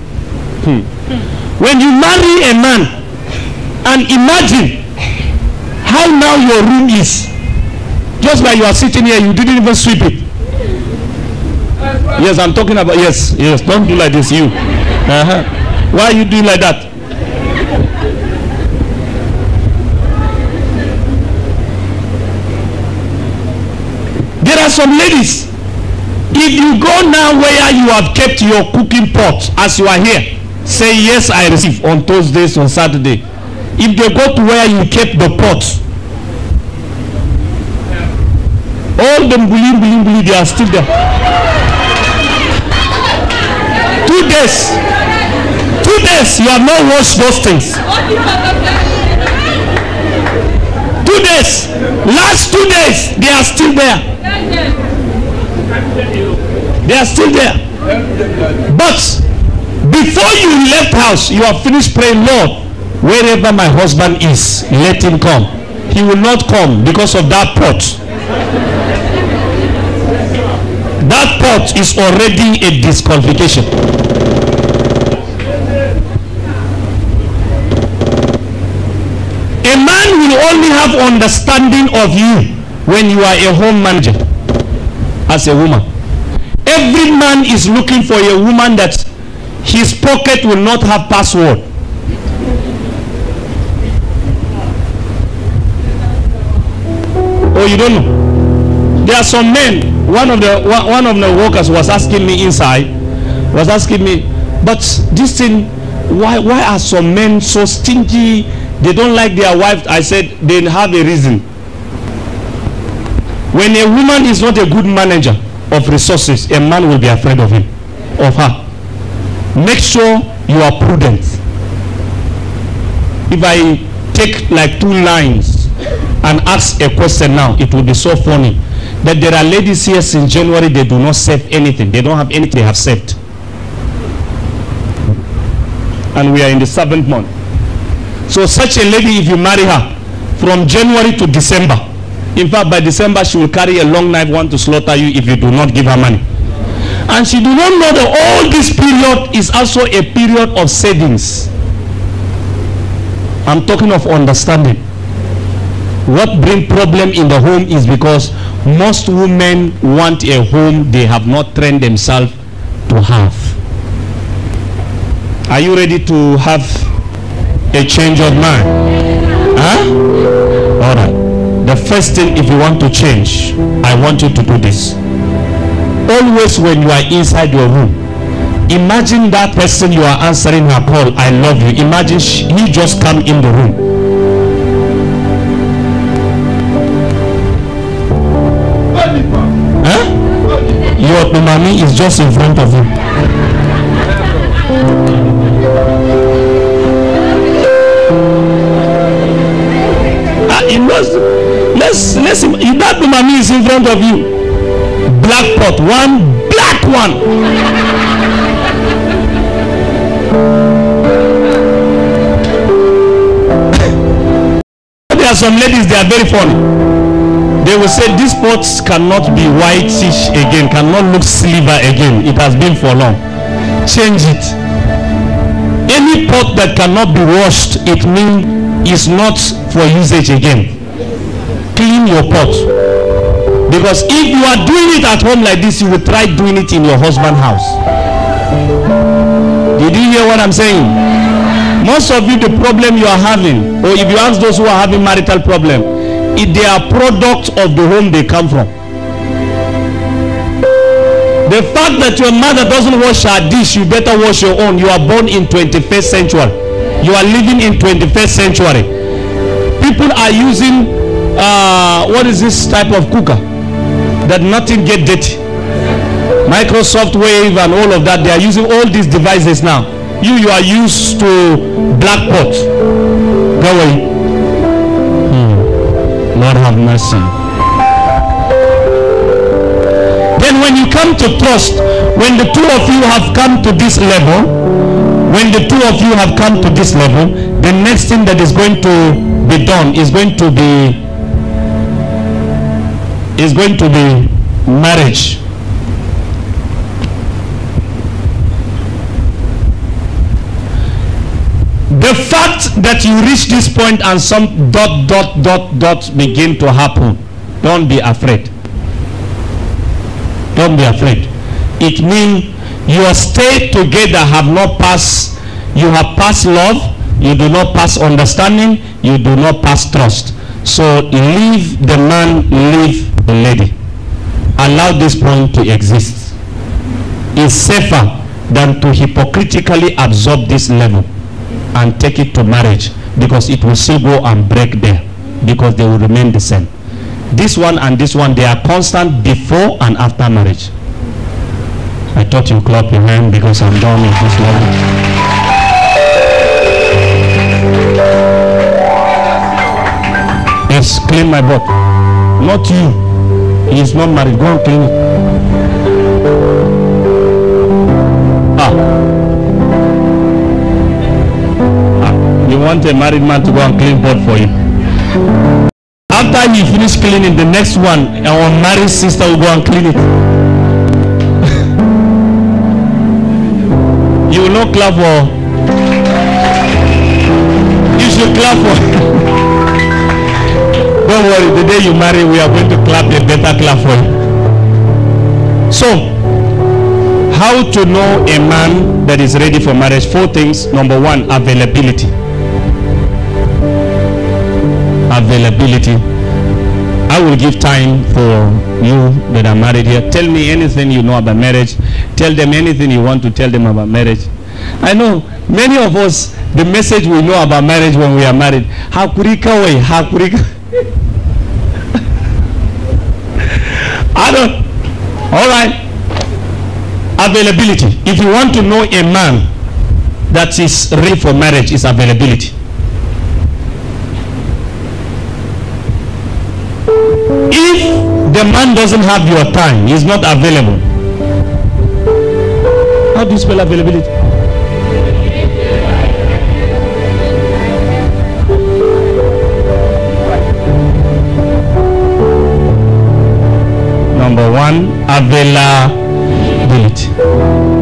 Speaker 1: when you marry a man, and imagine how now your room is, just like you are sitting here, you didn't even sweep it. Yes, I'm talking about, yes, don't do like this, you. Why are you doing like that? There are some ladies, if you go now where you have kept your cooking pot as you are here, say yes, I receive on Thursdays, on Saturday. If they go to where you kept the pot, all the bully, they are still there. 2 days, you have not washed those things. 2 days, last 2 days, they are still there. They are still there. But before you left house, you have finished praying, Lord, wherever my husband is, let him come. He will not come because of that pot. That pot is already a disqualification. A man will only have understanding of you when you are a home manager as a woman. Every man is looking for a woman that his pocket will not have password. Oh, you don't know? There are some men. One of the workers was asking me inside, but this thing, why are some men so stingy? They don't like their wife. I said they have a reason. When a woman is not a good manager of resources, a man will be afraid of him, of her. Make sure you are prudent. If I take like 2 lines and ask a question now, it will be so funny that there are ladies here since January, they do not save anything. They don't have anything they have saved. And we are in the 7th month. So such a lady, if you marry her from January to December, in fact by December she will carry a long knife, want to slaughter you if you do not give her money. And she do not know that all this period is also a period of savings. I'm talking of understanding. What brings problem in the home is because most women want a home they have not trained themselves to have. Are you ready to have a change of mind? Huh? All right. The first thing, if you want to change, I want you to do this. Always when you are inside your room, imagine that person you are answering her call, I love you. Imagine he just come in the room. Huh? Your mommy is just in front of you. Let's if that mommy is in front of you, black pot, one black one. There are some ladies, they are very funny. They will say these pots cannot be whitish again, cannot look silver again. It has been for long. Change it. Any pot that cannot be washed, it means it's not for usage again. Clean your pot. Because if you are doing it at home like this, you will try doing it in your husband's house. Did you hear what I'm saying? Most of you, the problem you are having, or if you ask those who are having marital problem, if they are products of the home they come from. The fact that your mother doesn't wash her dish, you better wash your own. You are born in 21st century. You are living in 21st century. People are using what is this type of cooker that nothing get dirty? Microsoft Wave and all of that. They are using all these devices now. You are used to black pot. Go away. have mercy. Then when you come to trust, when the two of you have come to this level, the next thing that is going to be done is going to be marriage. The fact that you reach this point and some ... begin to happen, don't be afraid. Don't be afraid. It means your stay together have not passed. You have passed love. You do not pass understanding. You do not pass trust. So leave the man, leave the lady. Allow this point to exist. It's safer than to hypocritically absorb this level and take it to marriage, because it will still go and break there, because they will remain the same. This one and this one, they are constant before and after marriage. I thought you clap your hand because I'm done with this level. Yes, clean my butt. Not you. He is not married. Go and clean it. You want a married man to go and clean butt for you. After you finish cleaning, the next one, our married sister will go and clean it. You will not clap for. You should clap for. Don't worry, the day you marry, we are going to clap a better clap for you. So, how to know a man that is ready for marriage? 4 things. Number 1, availability. Availability. I will give time for you that are married here. Tell me anything you know about marriage. Tell them anything you want to tell them about marriage. I know many of us, the message we know about marriage when we are married, hakurika way, hakurika. I don't. All right. Availability. If you want to know a man that is ready for marriage, is availability. If the man doesn't have your time, he's not available. How do you spell availability? Number 1, availability.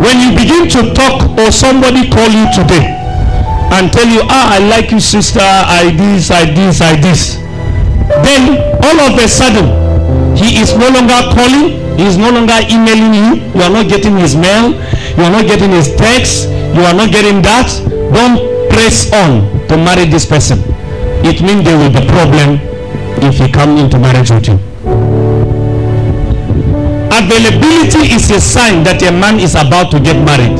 Speaker 1: When you begin to talk or somebody call you today and tell you, I like you sister, I this, then all of a sudden he is no longer calling, he is no longer emailing you, you are not getting his mail, you are not getting his text, you are not getting that. Don't press on to marry this person. It means there will be a problem if he comes into marriage with you. Availability is a sign that a man is about to get married.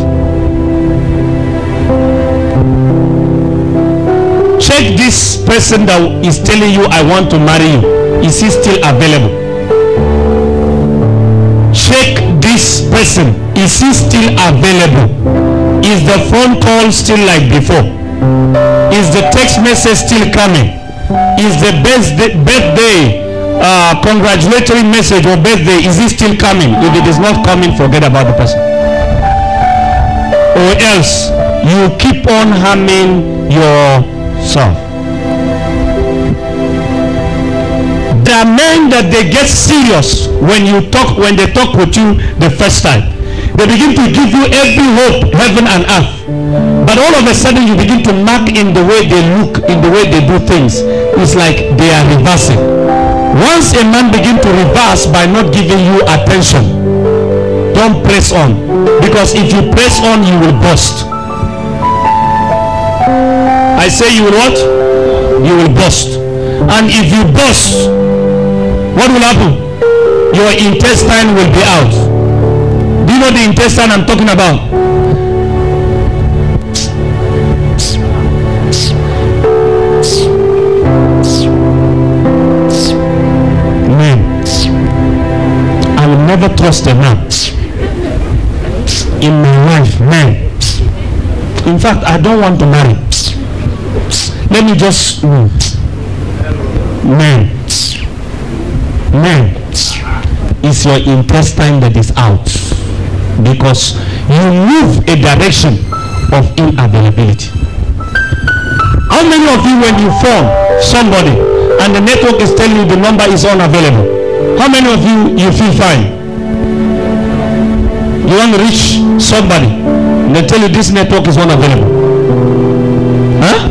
Speaker 1: Check this person that is telling you, I want to marry you. Is he still available? Check this person. Is he still available? Is the phone call still like before? Is the text message still coming? Is the birthday congratulatory message or birthday, is it still coming? If it is not coming, forget about the person. Or else you keep on harming yourself. There are men that they get serious when they talk with you the first time. They begin to give you every hope, heaven and earth. But all of a sudden you begin to mark in the way they look, in the way they do things. It's like they are reversing. Once a man begins to reverse by not giving you attention, don't press on. Because if you press on, you will burst. I say you will what? You will burst. And if you burst, what will happen? Your intestine will be out. Do you know the intestine I'm talking about? Man, I will never trust a man in my life, man. In fact, I don't want to marry. Let me just man. Men, it's your intestine that is out, because you move a direction of inavailability. How many of you, when you phone somebody and the network is telling you the number is unavailable, how many of you feel fine? You want to reach somebody and they tell you this network is unavailable. Huh?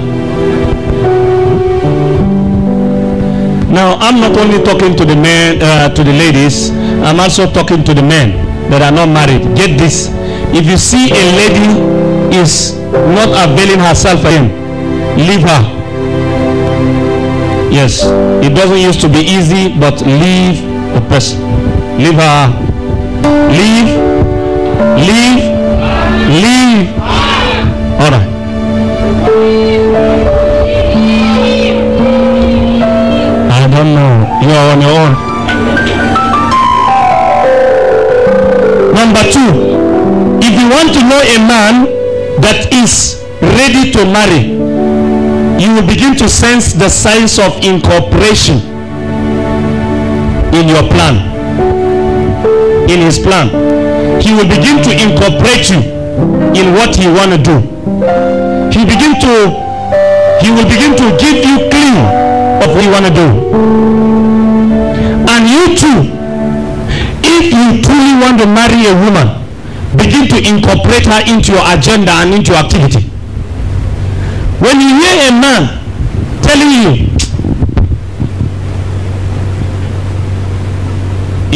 Speaker 1: Now, I'm not only talking to the men, to the ladies, I'm also talking to the men that are not married. Get this. If you see a lady is not availing herself for him, leave her. Yes, it doesn't used to be easy, but leave the person. Leave her. Leave. All right. I don't know. You are on your own. Number two, if you want to know a man that is ready to marry, you will begin to sense the signs of incorporation in your plan, in his plan. He will begin to incorporate you in what he want to do. He will begin to give you clue of what you want to do. And you too, if you truly want to marry a woman, begin to incorporate her into your agenda and into your activity. When you hear a man telling you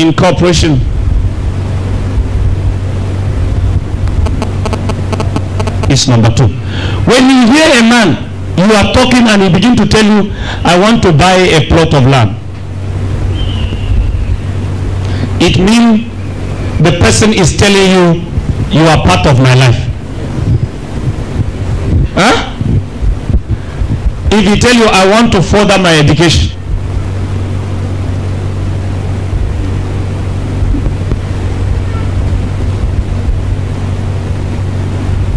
Speaker 1: incorporation, is number two. When you hear a man, you are talking and he begin to tell you, I want to buy a plot of land. It means the person is telling you, you are part of my life. Huh? If he tell you, I want to further my education,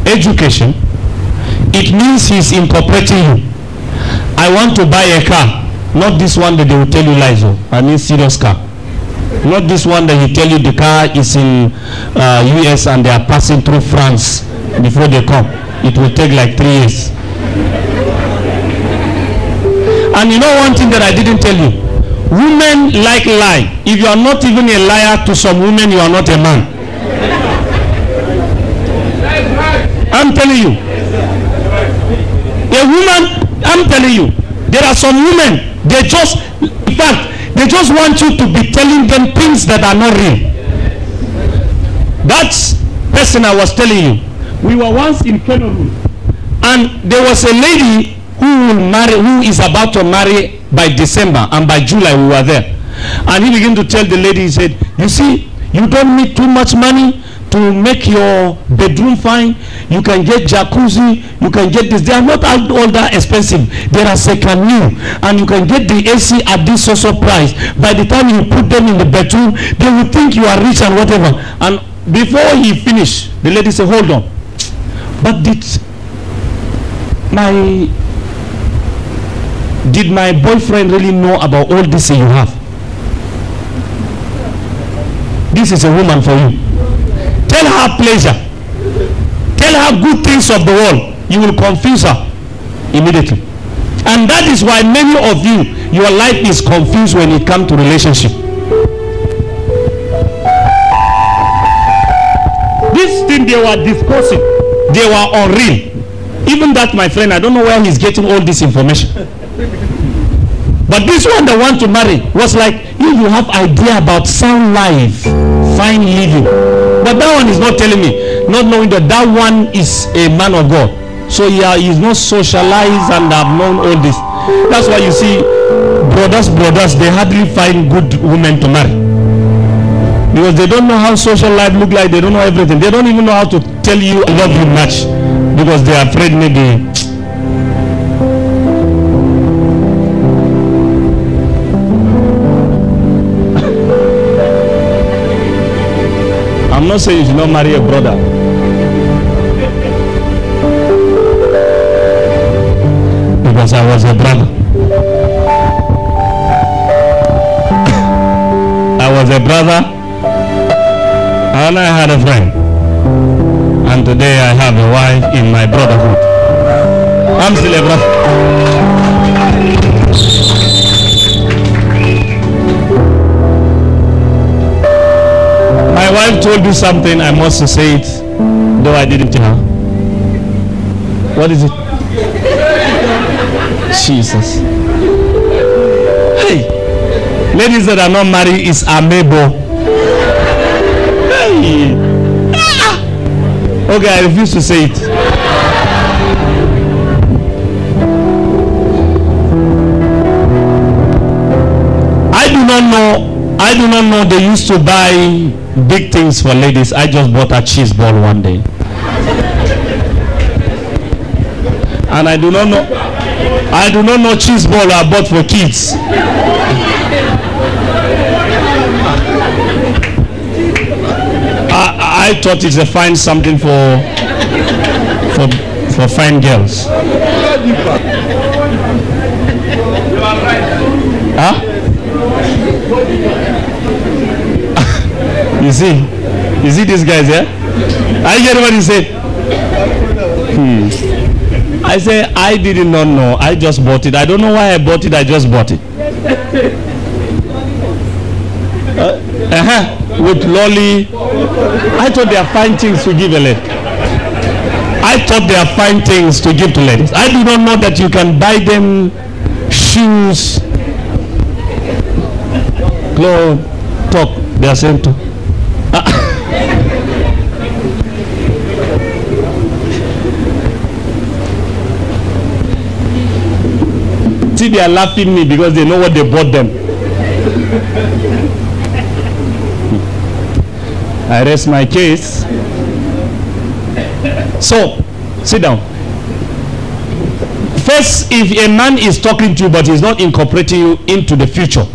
Speaker 1: education, it means he's incorporating you. I want to buy a car, not this one that they will tell you lies on. I mean serious car, not this one that he tell you the car is in US and they are passing through France before they come. It will take like 3 years. And you know one thing that I didn't tell you, women like lie. If you are not even a liar to some women, you are not a man. I'm telling you. A woman, I'm telling you, there are some women, they just, in fact, they just want you to be telling them things that are not real. That person I was telling you, we were once in Cameroon, and there was a lady who is about to marry by December, and by July we were there. And he began to tell the lady, he said, you see, you don't need too much money to make your bedroom fine. You can get jacuzzi, you can get this. They are not all that expensive. They are second new, and you can get the AC at this social price. By the time you put them in the bedroom, they will think you are rich and whatever. And before he finished, the lady said, hold on, but did my boyfriend really know about all this you have? This is a woman for you. Tell her pleasure. Tell her good things of the world. You will confuse her immediately. And that is why many of you, your life is confused when it comes to relationship. This thing they were discussing, they were unreal. Even that, my friend, I don't know where he's getting all this information. But this one that want to marry was like, if you have idea about sound life, fine living. But that one is not telling me, not knowing that that one is a man of God. So yeah, he's not socialized and have known all this. That's why you see brothers, they hardly find good women to marry. Because they don't know how social life look like, they don't know everything. They don't even know how to tell you I love you much. Because they are afraid maybe. I'm not saying you should not marry a brother. Because I was a brother. a brother, and I had a friend. And today I have a wife in my brotherhood. I'm still a brother. My wife told me something, I must say it, though I didn't tell her. What is it? Jesus. Hey, ladies that are not married is amebo. Hey. Ah. Okay, I refuse to say it. I do not know they used to buy big things for ladies. I just bought a cheese ball one day. And I do not know cheese ball I bought for kids. I thought it's a fine something for fine girls. Huh? You see these guys, yeah? I get what he said. I say I did not know. I just bought it. I don't know why I bought it. I just bought it. With lolly. I thought they are fine things to give a lady. I thought they are fine things to give to ladies. I do not know that you can buy them shoes, clothes, talk. They are saying to. See, they are laughing me because they know what they bought them. I rest my case. So, sit down. First, if a man is talking to you but he's not incorporating you into the future,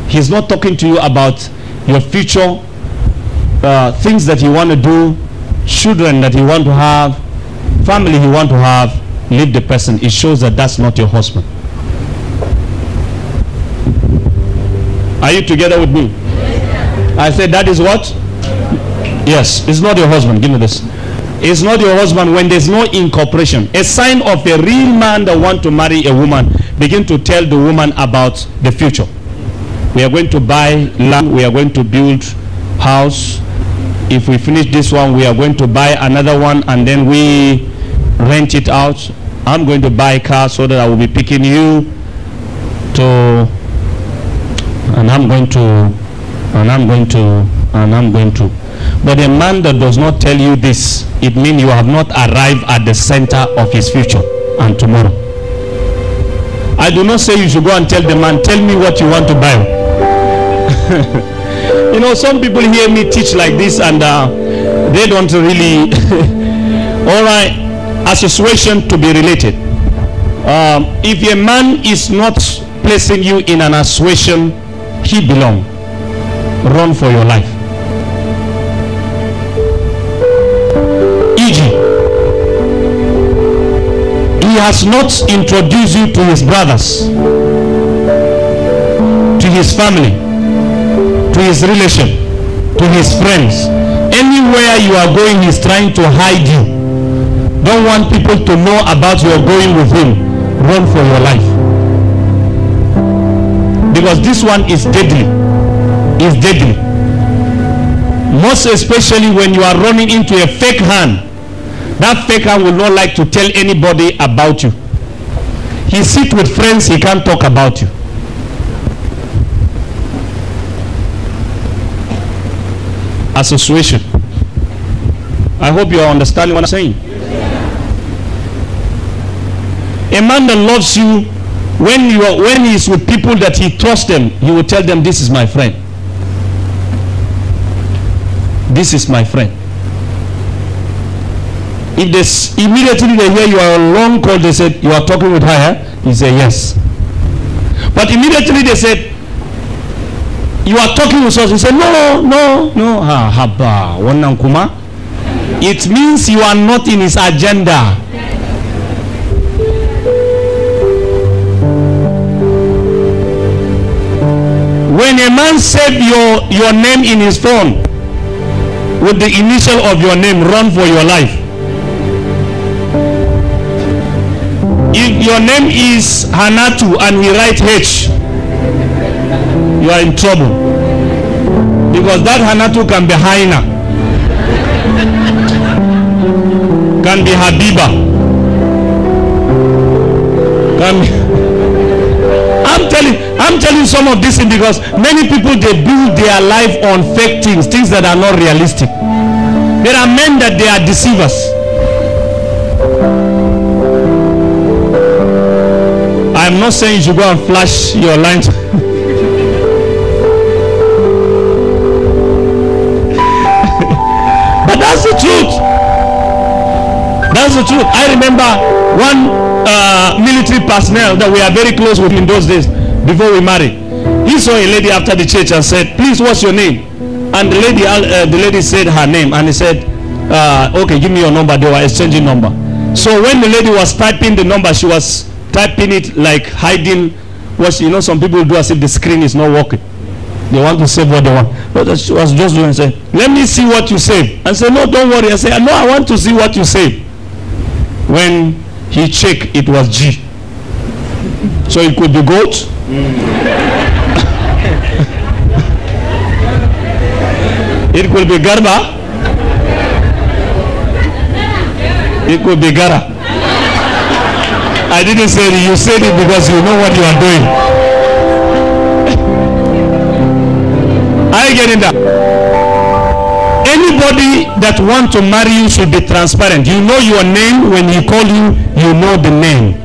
Speaker 1: he's not talking to you about your future, things that you want to do, children that you want to have, family you want to have, leave the person. It shows that that's not your husband. Are you together with me? I said that is what? Yes, it's not your husband. Give me this. It's not your husband when there's no incorporation. A sign of a real man that wants to marry a woman, begin to tell the woman about the future. We are going to buy land. We are going to build house. If we finish this one, we are going to buy another one, and then we rent it out. I'm going to buy a car so that I will be picking you to, and I'm going to, and I'm going to, and I'm going to. But a man that does not tell you this, it means you have not arrived at the center of his future and tomorrow. I do not say you should go and tell the man, tell me what you want to buy. You know, some people hear me teach like this and they don't really. All right, association to be related. If a man is not placing you in an association he belongs, run for your life. E.g., he has not introduced you to his brothers, to his family, to his relation, to his friends. Anywhere you are going, he's trying to hide you. Don't want people to know about your going with him. Run for your life. Because this one is deadly. It's deadly. Most especially when you are running into a fake hand. That fake hand will not like to tell anybody about you. He sits with friends, he can't talk about you. Association. I hope you are understanding what I'm saying. A man that loves you, when he is with people that he trusts them, he will tell them, this is my friend. This is my friend. If they immediately they hear you are on a long call, they said, you are talking with her, eh? He said, yes. But immediately they said, you are talking with us. He said, no. It means you are not in his agenda. When a man doesn't save your name in his phone with the initial of your name, run for your life. If your name is Hanatu and he writes H, you are in trouble, because that Hanatu can be Haina, can be Habiba, can be I'm telling some of this thing because many people, they build their life on fake things that are not realistic. There are men that they are deceivers. I'm not saying you should go and flash your lines. But that's the truth. That's the truth. I remember one military personnel that we are very close with in those days before we married. He saw a lady after the church and said, please, what's your name? And the lady said her name, and he said, okay, give me your number. They were exchanging number. So when the lady was typing the number, she was typing it like hiding what some people do as if the screen is not working. They want to save what they want. But she was just doing, say, let me see what you save. And say, no, don't worry. I say, no, I want to see what you save. When he checked, it was G. So it could be goat. It could be Garba. It could be Gara. I didn't say it. You said it because you know what you are doing. Are you getting that? Anybody that wants to marry you should be transparent. You know your name. When he call you, you know the name.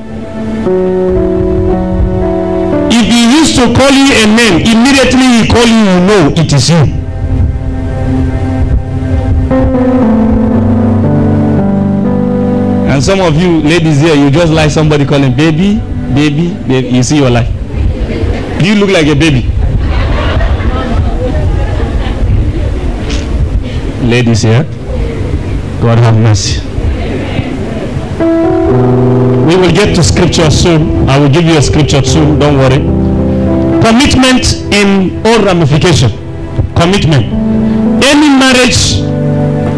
Speaker 1: If he used to call you a name, immediately he call you, you know it is you. And some of you ladies here, you just like somebody calling baby, baby, baby. You see your life. You look like a baby. Ladies here, God have mercy. We will get to scripture soon. I will give you a scripture soon, don't worry. Commitment in all ramification. Commitment. Any marriage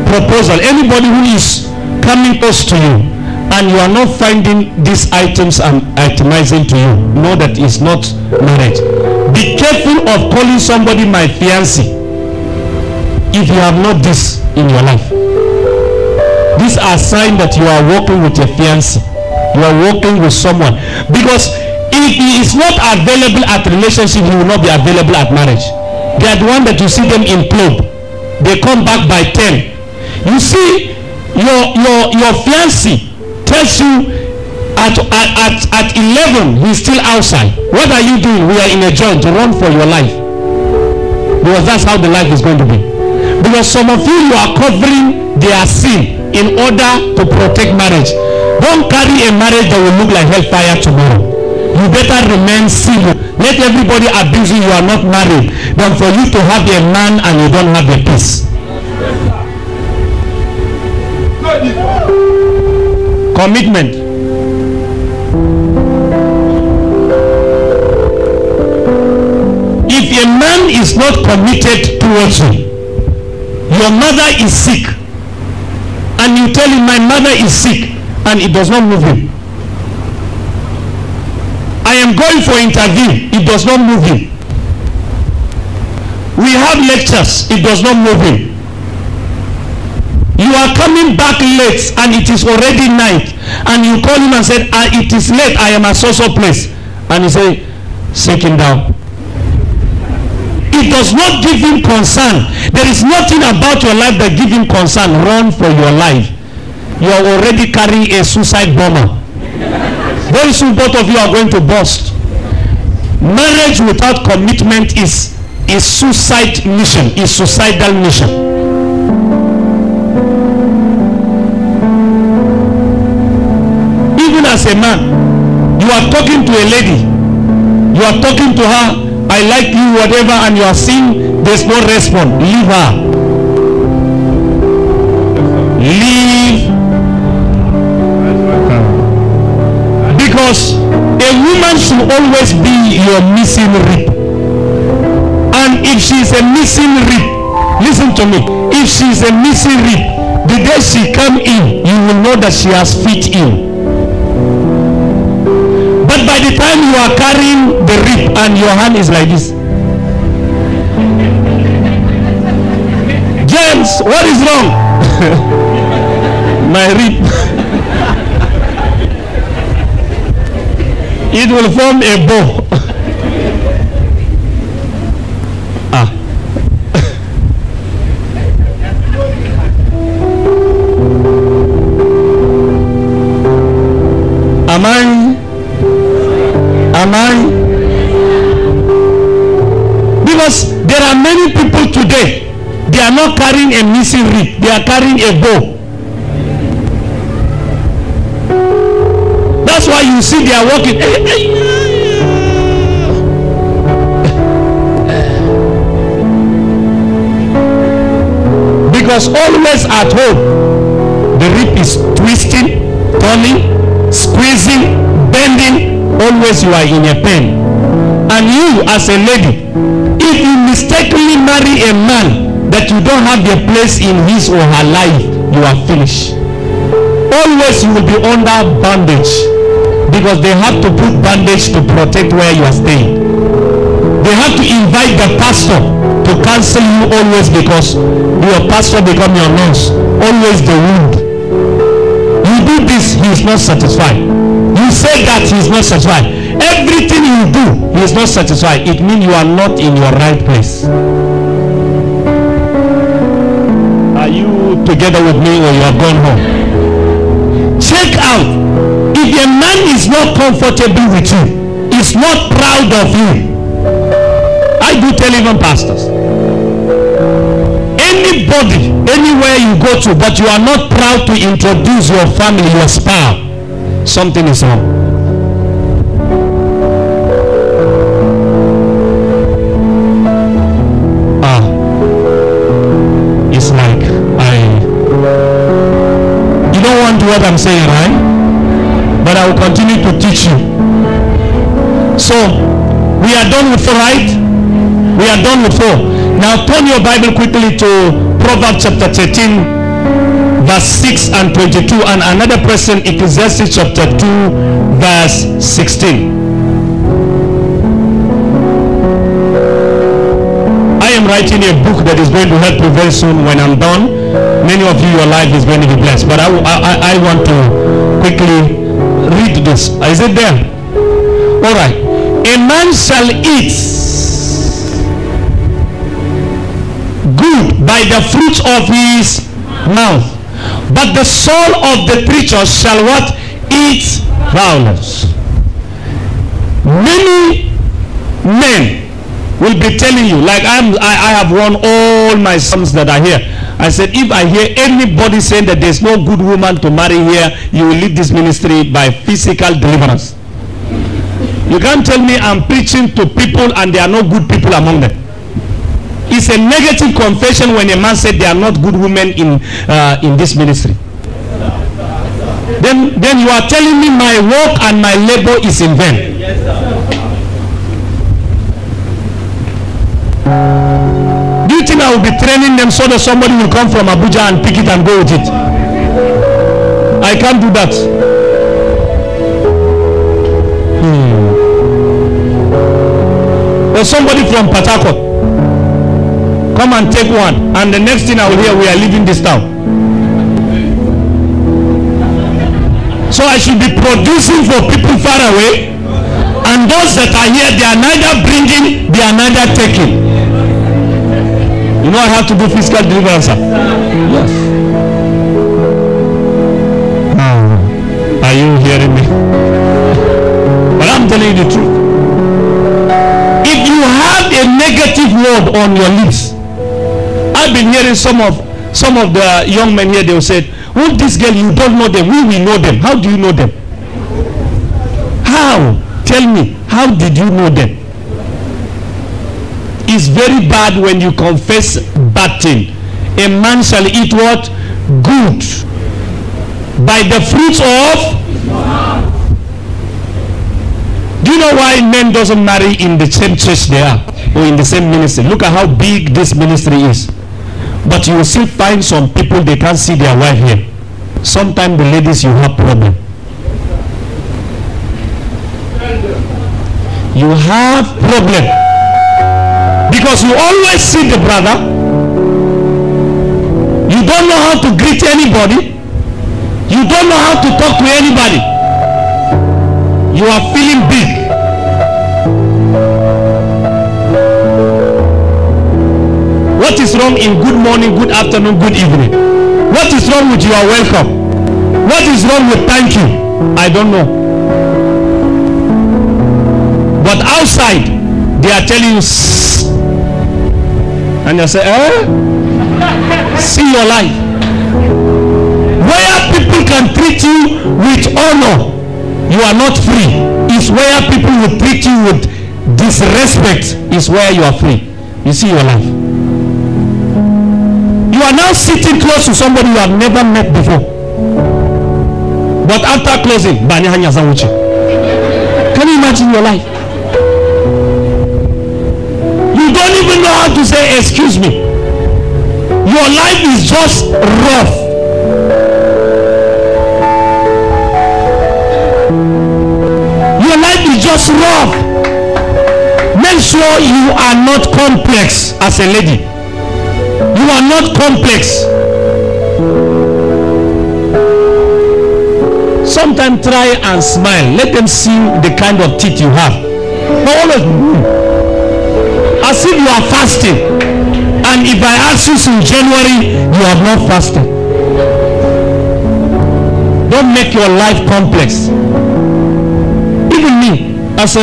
Speaker 1: proposal, anybody who is coming close to you and you are not finding these items and itemizing to you, know that it's not marriage. Be careful of calling somebody my fiancé if you have not this in your life. These are signs that you are working with a fiancé. You are working with someone. Because if he is not available at relationship, he will not be available at marriage. They are the one that you see them in club. They come back by 10. You see, your fiancé tells you at 11 he's still outside. What are you doing? We are in a joint to run for your life. Because that's how the life is going to be. Because some of you are covering their sin in order to protect marriage. Don't carry a marriage that will look like hellfire tomorrow. You better remain single. Let everybody abuse you. You are not married than for you to have a man and you don't have a peace. Commitment. If a man is not committed towards you, your mother is sick, and you tell him my mother is sick, and it does not move him. I am going for interview, it does not move him. We have lectures, it does not move him. You are coming back late and it is already night, and you call him and say, it is late, I am at so place, and he say, sit him down. It does not give him concern. There is nothing about your life that gives him concern. Run for your life. You are already carrying a suicide bomber. Very soon both of you are going to burst. Marriage without commitment is suicide mission, is suicidal mission. Even as a man, you are talking to a lady, you are talking to her, I like you, whatever, and you are seeing there's no response. Leave her. Leave. Because a woman should always be your missing rib. And And if she is a missing rib, listen to me. If she is a missing rib, the day she come in, you will know that she has fit in. But by the time you are carrying the rib and your hand is like this, James, what is wrong? My rib. It will form a bow. Am I? Because there are many people today, they are not carrying a missing rib, they are carrying a bow. That's why you see they are walking. Because always at home, the rib is twisting, turning, squeezing, bending. Always you are in a pain. And you as a lady, if you mistakenly marry a man that you don't have a place in his or her life, you are finished. Always you will be under bondage, because they have to put bandage to protect where you are staying. They have to invite the pastor to counsel you always, because your pastor become your nurse. Always the wound. You do this, he is not satisfied. You say that he is not satisfied. Everything you do, he is not satisfied. It means you are not in your right place. Are you together with me, or you have gone home? Check out. If a man is not comfortable with you, is not proud of you. I do tell even pastors, anybody, anywhere you go to, but you are not proud to introduce your family, your spouse, something is wrong. It's like you don't want what I'm saying, right? But I will continue to teach you. So we are done with 4, right? We are done with 4. Now turn your Bible quickly to Proverbs chapter 13, verse 6 and 22, and another person, Ecclesiastes chapter 2, verse 16. I am writing a book that is going to help you very soon. When I'm done, many of you, your life is going to be blessed. But I want to quickly read this. Is it there? All right. A man shall eat good by the fruit of his mouth, but the soul of the preacher shall what? Eat violence. Many men will be telling you, like I have warned all my sons that are here. I said, if I hear anybody saying that there's no good woman to marry here, you will lead this ministry by physical deliverance. You can't tell me I'm preaching to people and there are no good people among them. It's a negative confession when a man said there are not good women in this ministry. Then you are telling me my work and my labor is in vain. Do you think I will be training them so that somebody will come from Abuja and pick it and go with it? I can't do that. Or somebody from Port Harcourt come and take one, and the next thing I will hear, we are leaving this town. So I should be producing for people far away, and those that are here, they are neither bringing, they are neither taking. You know I have to do physical deliverance. Yes. Are you hearing me? But I'm telling you the truth. If you have a negative word on your lips, I've been hearing some of the young men here, they will say, oh, this girl, you don't know them. We know them. How do you know them? How? Tell me, how did you know them? It's very bad when you confess bad thing. A man shall eat what? Good. By the fruits of? Do you know why men doesn't marry in the same church they are? or in the same ministry. Look at how big this ministry is. But you will still find some people, they can't see their wife here. Sometimes the ladies, you have problem. You have problem. Because you always see the brother. You don't know how to greet anybody. You don't know how to talk to anybody. You are feeling big. What is wrong in good morning, good afternoon, good evening? What is wrong with you are welcome? What is wrong with thank you? I don't know. But outside, they are telling you, Sss. And you say, see your life. Where people can treat you with honor, you are not free. Is where people will treat you with disrespect, is where you are free. You see your life. You are now sitting close to somebody you have never met before. But after closing, can you imagine your life? You don't even know how to say excuse me. Your life is just rough. Your life is just rough. Make sure you are not complex as a lady. You are not complex. Sometimes try and smile. Let them see the kind of teeth you have. But always as if you are fasting. And if I ask you in January, you have not fasted. Don't make your life complex. Even me, as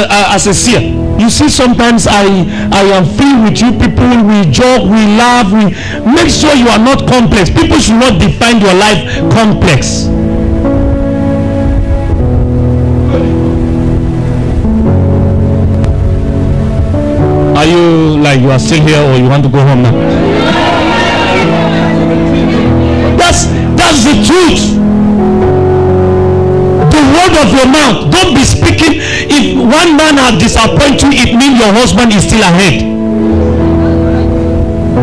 Speaker 1: a seer, you see, sometimes I am filled with you people. We joke, we laugh, we make sure you are not complex. People should not define your life complex. Are you like you are still here or you want to go home now? That's the truth. The word of your mouth. Don't be speaking. If one man has disappointed you, it means your husband is still ahead.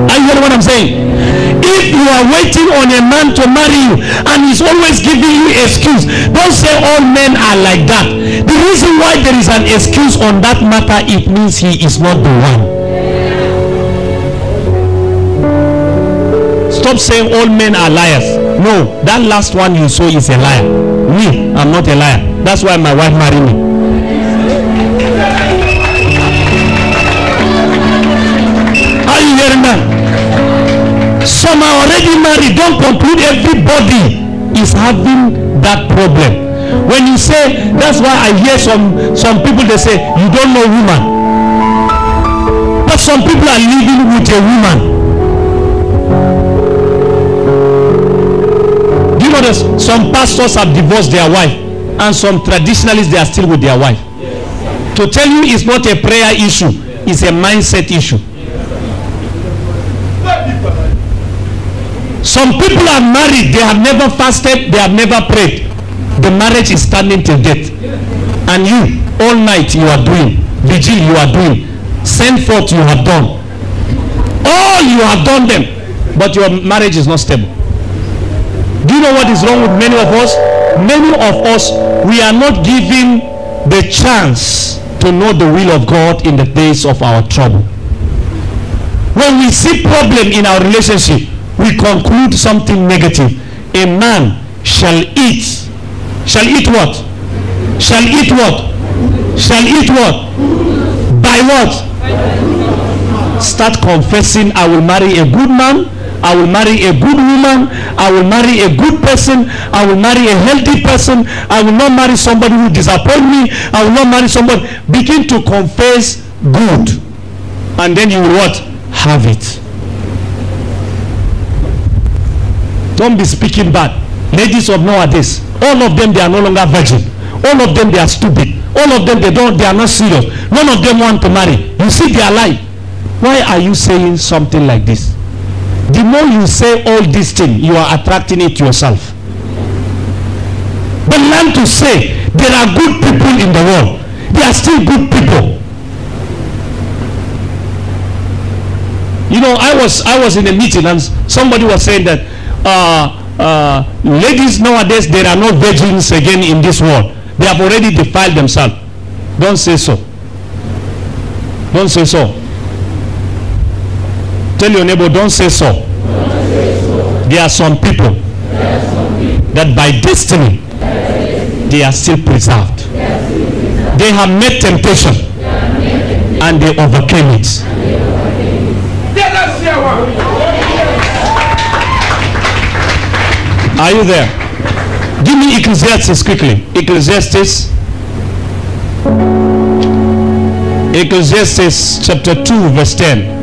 Speaker 1: Are you hearing what I'm saying? If you are waiting on a man to marry you and he's always giving you excuse, don't say all men are like that. The reason why there is an excuse on that matter, it means he is not the one. Stop saying all men are liars. No, that last one you saw is a liar. Me, I'm not a liar. That's why my wife married me. Are you hearing that? Some are already married. Don't conclude everybody is having that problem. When you say, that's why I hear some people, they say, you don't know woman. But some people are living with a woman. Do you know that some pastors have divorced their wife and some traditionalists, they are still with their wife? To tell you it's not a prayer issue, it's a mindset issue. Some people are married, they have never fasted, they have never prayed. The marriage is standing till death. And you, all night you are doing, vigil you are doing, send forth you have done. All you have done them, but your marriage is not stable. Do you know what is wrong with many of us? Many of us, we are not given the chance to know the will of God in the days of our trouble. When we see problem in our relationship, we conclude something negative. A man shall eat. Shall eat what? Shall eat what? Shall eat what? By what? Start confessing, I will marry a good man. I will marry a good woman. I will marry a good person. I will marry a healthy person. I will not marry somebody who disappoints me. I will not marry somebody. Begin to confess good. And then you will what? Have it. Don't be speaking bad. Ladies of nowadays, all of them, they are no longer virgin. All of them, they are stupid. All of them, they are not serious. None of them want to marry. You see their life. Why are you saying something like this? The more you say all these things, you are attracting it yourself. But learn to say, there are good people in the world. They are still good people. know, I was in a meeting and somebody was saying that ladies nowadays, there are no virgins again in this world. They have already defiled themselves. Don't say so. Don't say so. Tell your neighbor, don't say so. There are some people that by destiny they are still preserved. They have met temptation and they overcame it. Are you there? Give me Ecclesiastes quickly. Ecclesiastes chapter 2 verse 10.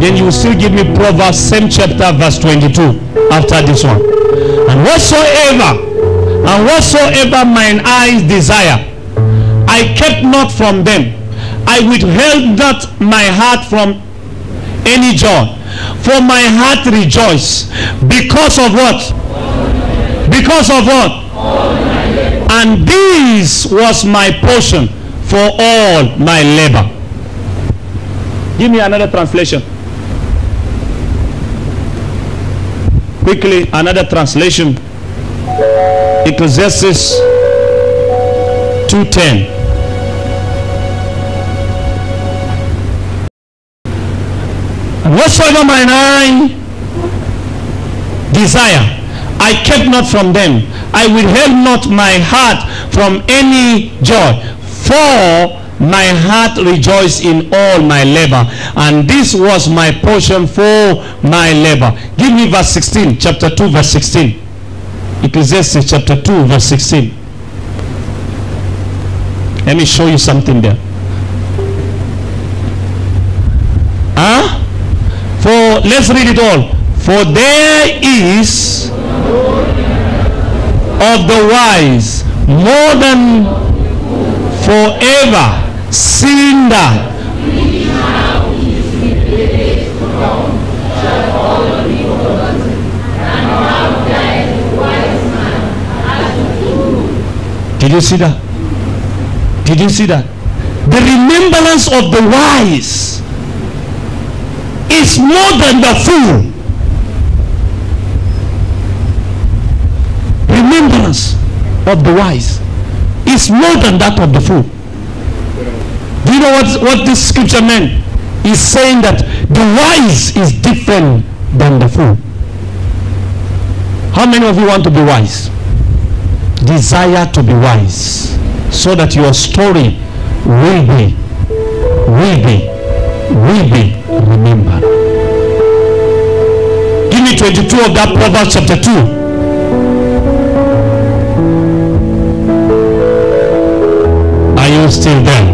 Speaker 1: Then you will still give me Proverbs same chapter verse 22 after this one. And whatsoever mine eyes desire, I kept not from them. I withheld not my heart from any joy. For my heart rejoiced because of what? Because of what? And this was my portion for all my labor. Give me another translation. Quickly, another translation. Ecclesiastes 2:10. And whatsoever mine eye desire, I kept not from them. I withheld not my heart from any joy. For my heart rejoiced in all my labor, and this was my portion for my labor. Give me verse 16, chapter 2, verse 16. Ecclesiastes chapter 2, verse 16. Let me show you something there. For let's read it all. For there is of the wise more than forever, seeing that did you see that? Did you see that? The remembrance of the wise is more than the fool. Remembrance of the wise is more than that of the fool. Do you know what this scripture meant? It's saying that the wise is different than the fool. How many of you want to be wise? Desire to be wise, so that your story will be remembered. Give me 22 of that Proverbs chapter 2. Are you still there?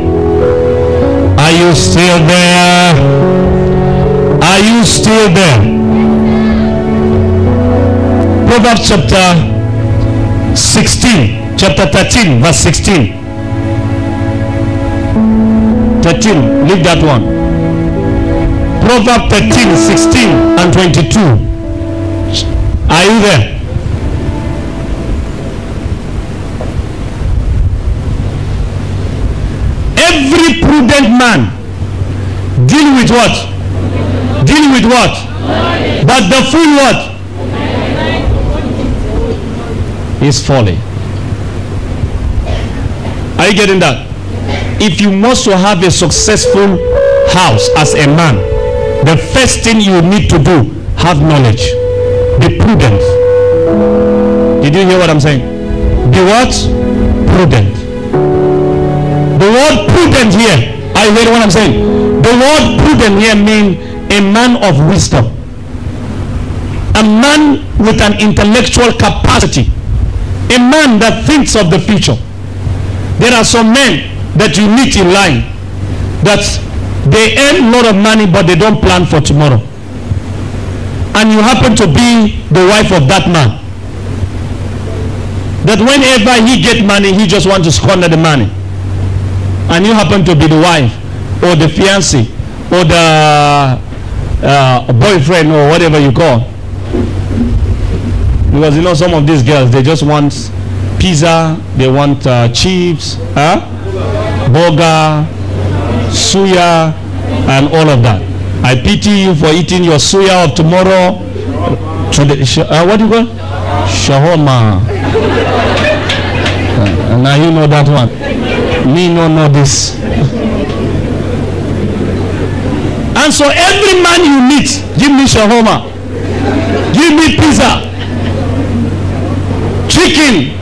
Speaker 1: Are you still there? Are you still there? Proverbs chapter 16, chapter 13, verse 16. 13, leave that one. Proverbs 13, 16 and 22. Are you there? Every prudent man deal with what? Deal with what? But the fool what? Is folly. Are you getting that? If you must have a successful house as a man, the first thing you need to do, have knowledge. Be prudent. Did you hear what I'm saying? Be what? Prudent. The word prudent here, are you hearing what I'm saying? The word prudent here means a man of wisdom. A man with an intellectual capacity. A man that thinks of the future. There are some men that you meet in line that they earn a lot of money but they don't plan for tomorrow. And you happen to be the wife of that man. That whenever he gets money, he just wants to squander the money. And you happen to be the wife or the fiancé or the boyfriend or whatever you call. Because you know some of these girls, they just want pizza, they want chips, burger, suya, and all of that. I pity you for eating your suya of tomorrow. What do you call? Shahoma. Now you know that one. Me no know this. And so every man you meet, give me shahoma, give me pizza, chicken,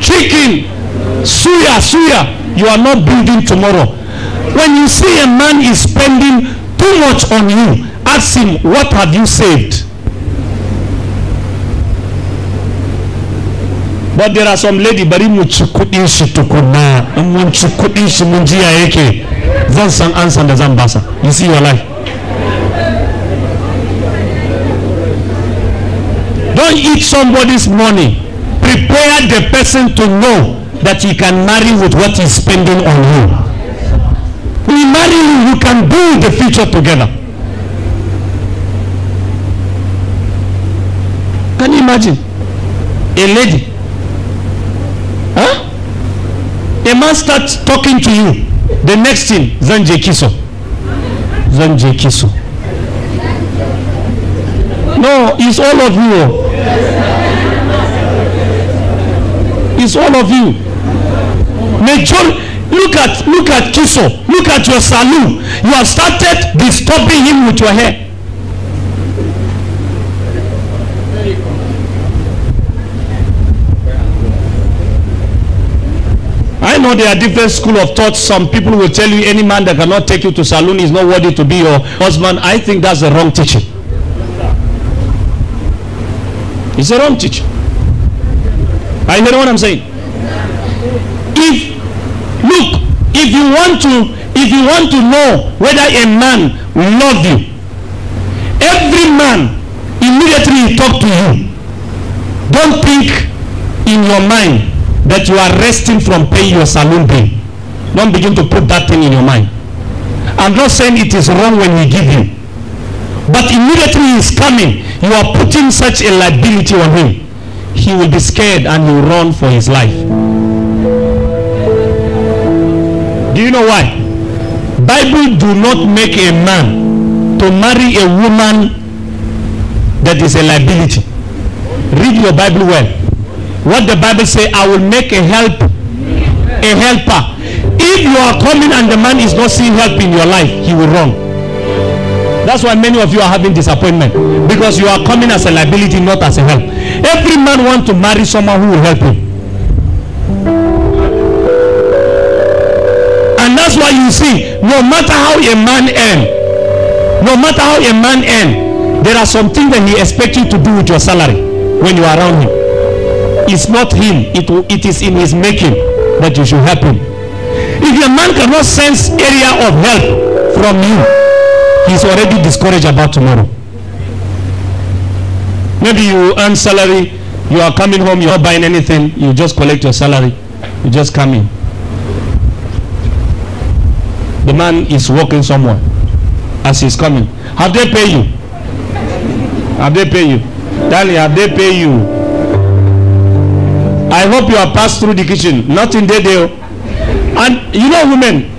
Speaker 1: suya. You are not building tomorrow. When you see a man is spending too much on you, ask him, what have you saved? But there are some lady bari mu ci kudin shi tukuna, in mun ci kudin shi mun jiya yake, zan san ansan da zan basa. You see your life. Don't eat somebody's money. Prepare the person to know that he can marry with what he's spending on you. We marry you, you can build the future together. Can you imagine? A lady. Huh? A man starts talking to you. The next thing, Zanje Kiso. No, it's all of you. It's all of you. Look at Kiso. Look at your salon. You have started disturbing him with your hair. I know there are different school of thought. Some people will tell you any man that cannot take you to salon is not worthy to be your husband. I think that's the wrong teaching. It's a wrong teaching. I hear what I'm saying. If you want to know whether a man will love you, every man immediately talk to you. Don't think in your mind that you are resting from paying your salon bill. Don't begin to put that thing in your mind. I'm not saying it is wrong when we give you, but immediately he is coming, you are putting such a liability on him. He will be scared and he will run for his life. Do you know why? Bible do not make a man to marry a woman that is a liability. Read your Bible well. What the Bible say, I will make a helper. If you are coming and the man is not seeing help in your life, he will run. That's why many of you are having disappointment, because you are coming as a liability, not as a help. Every man wants to marry someone who will help him. And that's why you see, no matter how a man earn, there are some things that he expects you to do with your salary when you are around him. It's not him, it is in his making that you should help him. If a man cannot sense area of help from you, he's already discouraged about tomorrow. Maybe you earn salary, you are coming home, you're not buying anything, you just collect your salary, you just come in. The man is working somewhere. As he's coming, have they paid you? Have they paid you? Darling, have they paid you? I hope you have passed through the kitchen. Nothing there. And you know,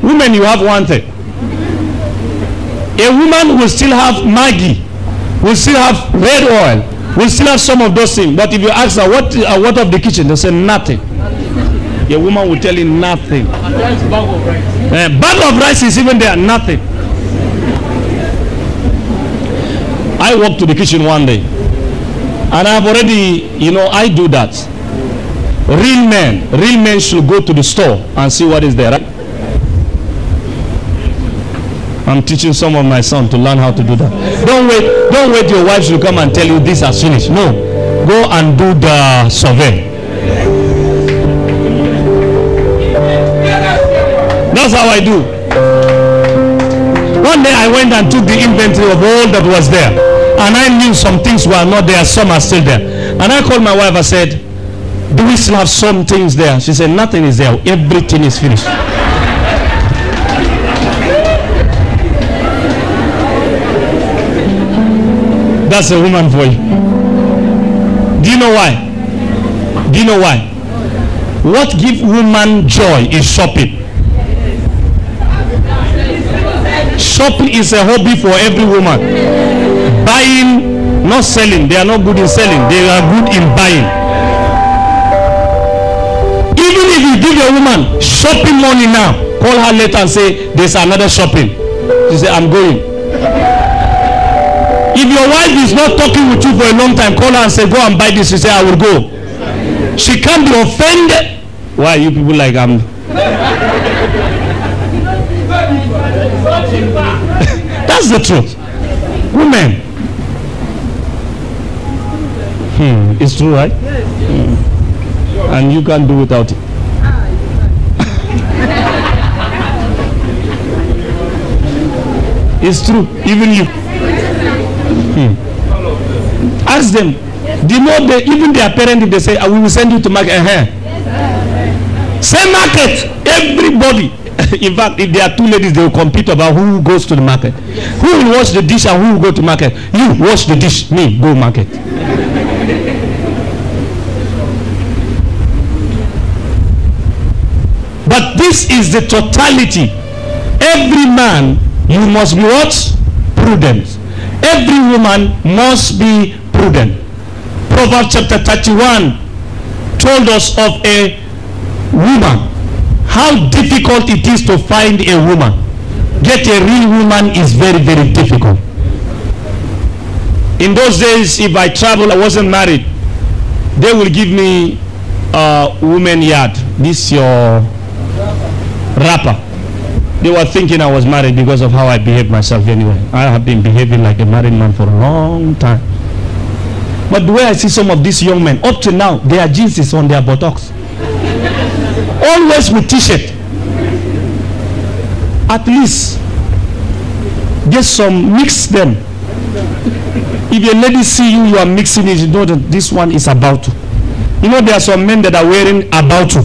Speaker 1: women, you have one thing. A woman will still have Maggi, will still have red oil, will still have some of those things. But if you ask her what of the kitchen, they say nothing. A woman will tell you nothing. Bag of rice is even there, nothing. I walked to the kitchen one day, and I've already, I do that. Real men should go to the store and see what is there, right? I'm teaching some of my son to learn how to do that. Don't wait your wife should come and tell you this has finished. No, go and do the survey. That's how I do. One day I went and took the inventory of all that was there, and I knew some things were not there, some are still there. And I called my wife, I said, do we still have some things there? She said, nothing is there, everything is finished. That's a woman for you. Do you know why? What gives woman joy is shopping. Shopping is a hobby for every woman. Buying, not selling. They are not good in selling. They are good in buying. Even if you give a woman shopping money now, call her later and say, there's another shopping. She say, I'm going. If your wife is not talking with you for a long time, call her and say, go and buy this. She say, I will go. She can't be offended. Why you people like I'm? That's the truth. Women. It's true, right? And you can't do without it. It's true. Even you. Ask them. Do you know they, even their parents, if they say, we will send you to market. Say market. Everybody. In fact, if there are two ladies, they will compete about who goes to the market. Who will wash the dish and who will go to market? You wash the dish, me go market. But this is the totality. Every man, you must be what? Prudent. Every woman must be prudent. Proverbs chapter 31 told us of a woman. How difficult it is to find a woman. Get a real woman is very, very difficult. In those days, if I travel, I wasn't married, they will give me a woman yard. This your rapper. They were thinking I was married because of how I behaved myself anyway. I have been behaving like a married man for a long time. But the way I see some of these young men, up to now, their jeans is on their buttocks. Always with t-shirt. At least get some, mix them. If a lady see you, you are mixing it, you know that this one is about to. You know there are some men that are wearing about to.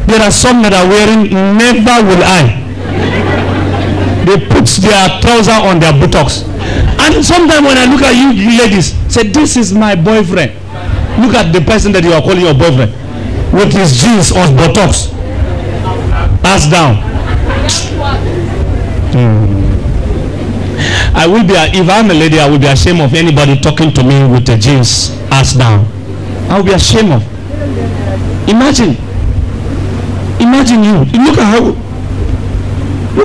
Speaker 1: There are some that are wearing never will I. They put their trouser on their buttocks. And sometimes when I look at you ladies, say this is my boyfriend. Look at the person that you are calling your boyfriend with his jeans on buttocks. Pass down. I will be, if I'm a lady, I will be ashamed of anybody talking to me with the jeans ass down. I will be ashamed of. Imagine you. Look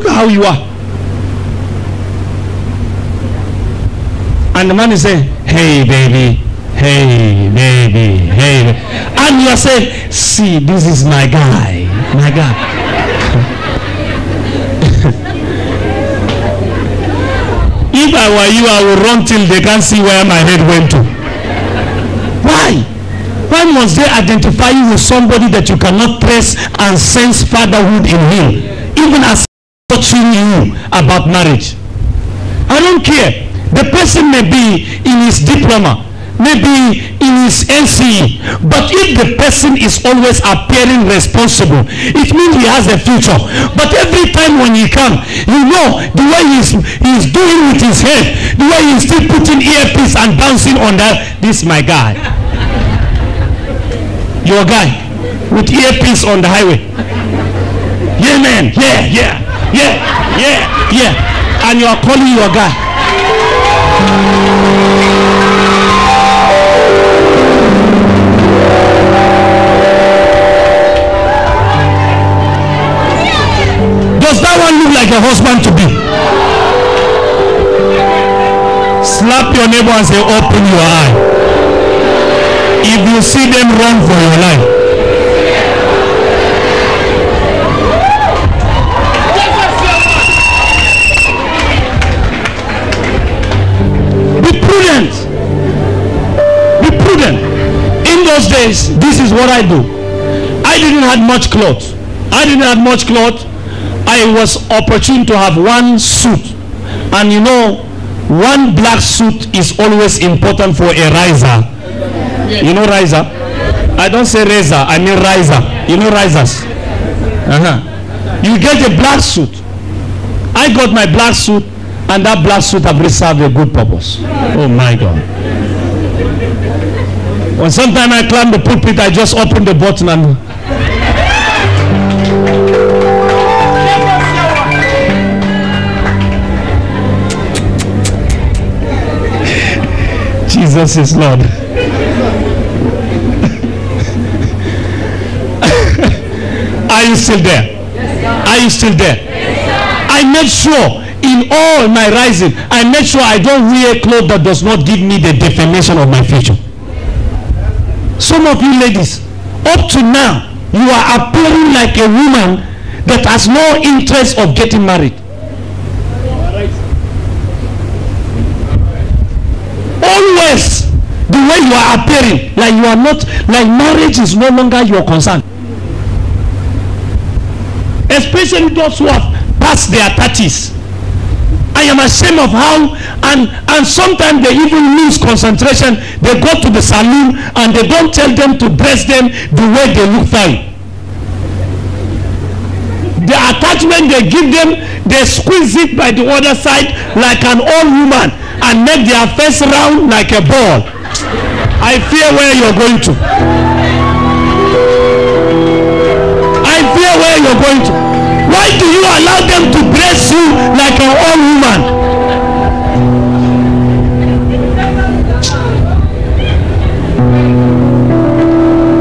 Speaker 1: at how you are. And the man is saying, hey baby, hey baby, hey baby. And you are saying, see, this is my guy, my guy. If I were you, I would run till they can't see where my head went to. Why? Why must they identify you with somebody that you cannot trace and sense fatherhood in him, even as touching you about marriage? I don't care. The person may be in his diploma, maybe in his NCE, but if the person is always appearing responsible, it means he has a future. But every time when he comes, you know the way he's doing with his head, the way he's still putting earpiece and bouncing on that. This is my guy. Your guy with earpiece on the highway. Yeah, man. Yeah. And you are calling your guy. Does that one look like a husband to be? Slap your neighbor and say, open your eye. If you see them, run for your life. Be prudent. Be prudent. In those days, this is what I do. I didn't have much clothes. I was opportune to have one suit. And you know, one black suit is always important for a riser. You know riser? I don't say razor, I mean riser. You know risers? You get a black suit. I got my black suit, and that black suit have really served a good purpose. Oh my God. When sometime I climb the pulpit, I just open the button and Jesus is Lord. Are you still there? Are you still there? I made sure in all my rising, I made sure I don't wear clothes that does not give me the definition of my future. Some of you ladies, up to now, you are appearing like a woman that has no interest of getting married. Always the way you are appearing, like you are not, like marriage is no longer your concern. Especially those who have passed their 30s. I am ashamed of how, and sometimes they even lose concentration. They go to the salon and they don't tell them to dress them the way they look fine. The attachment they give them, they squeeze it by the other side like an old woman and make their face round like a ball. I fear where you're going to. I fear where you're going to. Why do you allow them to dress you like an old woman?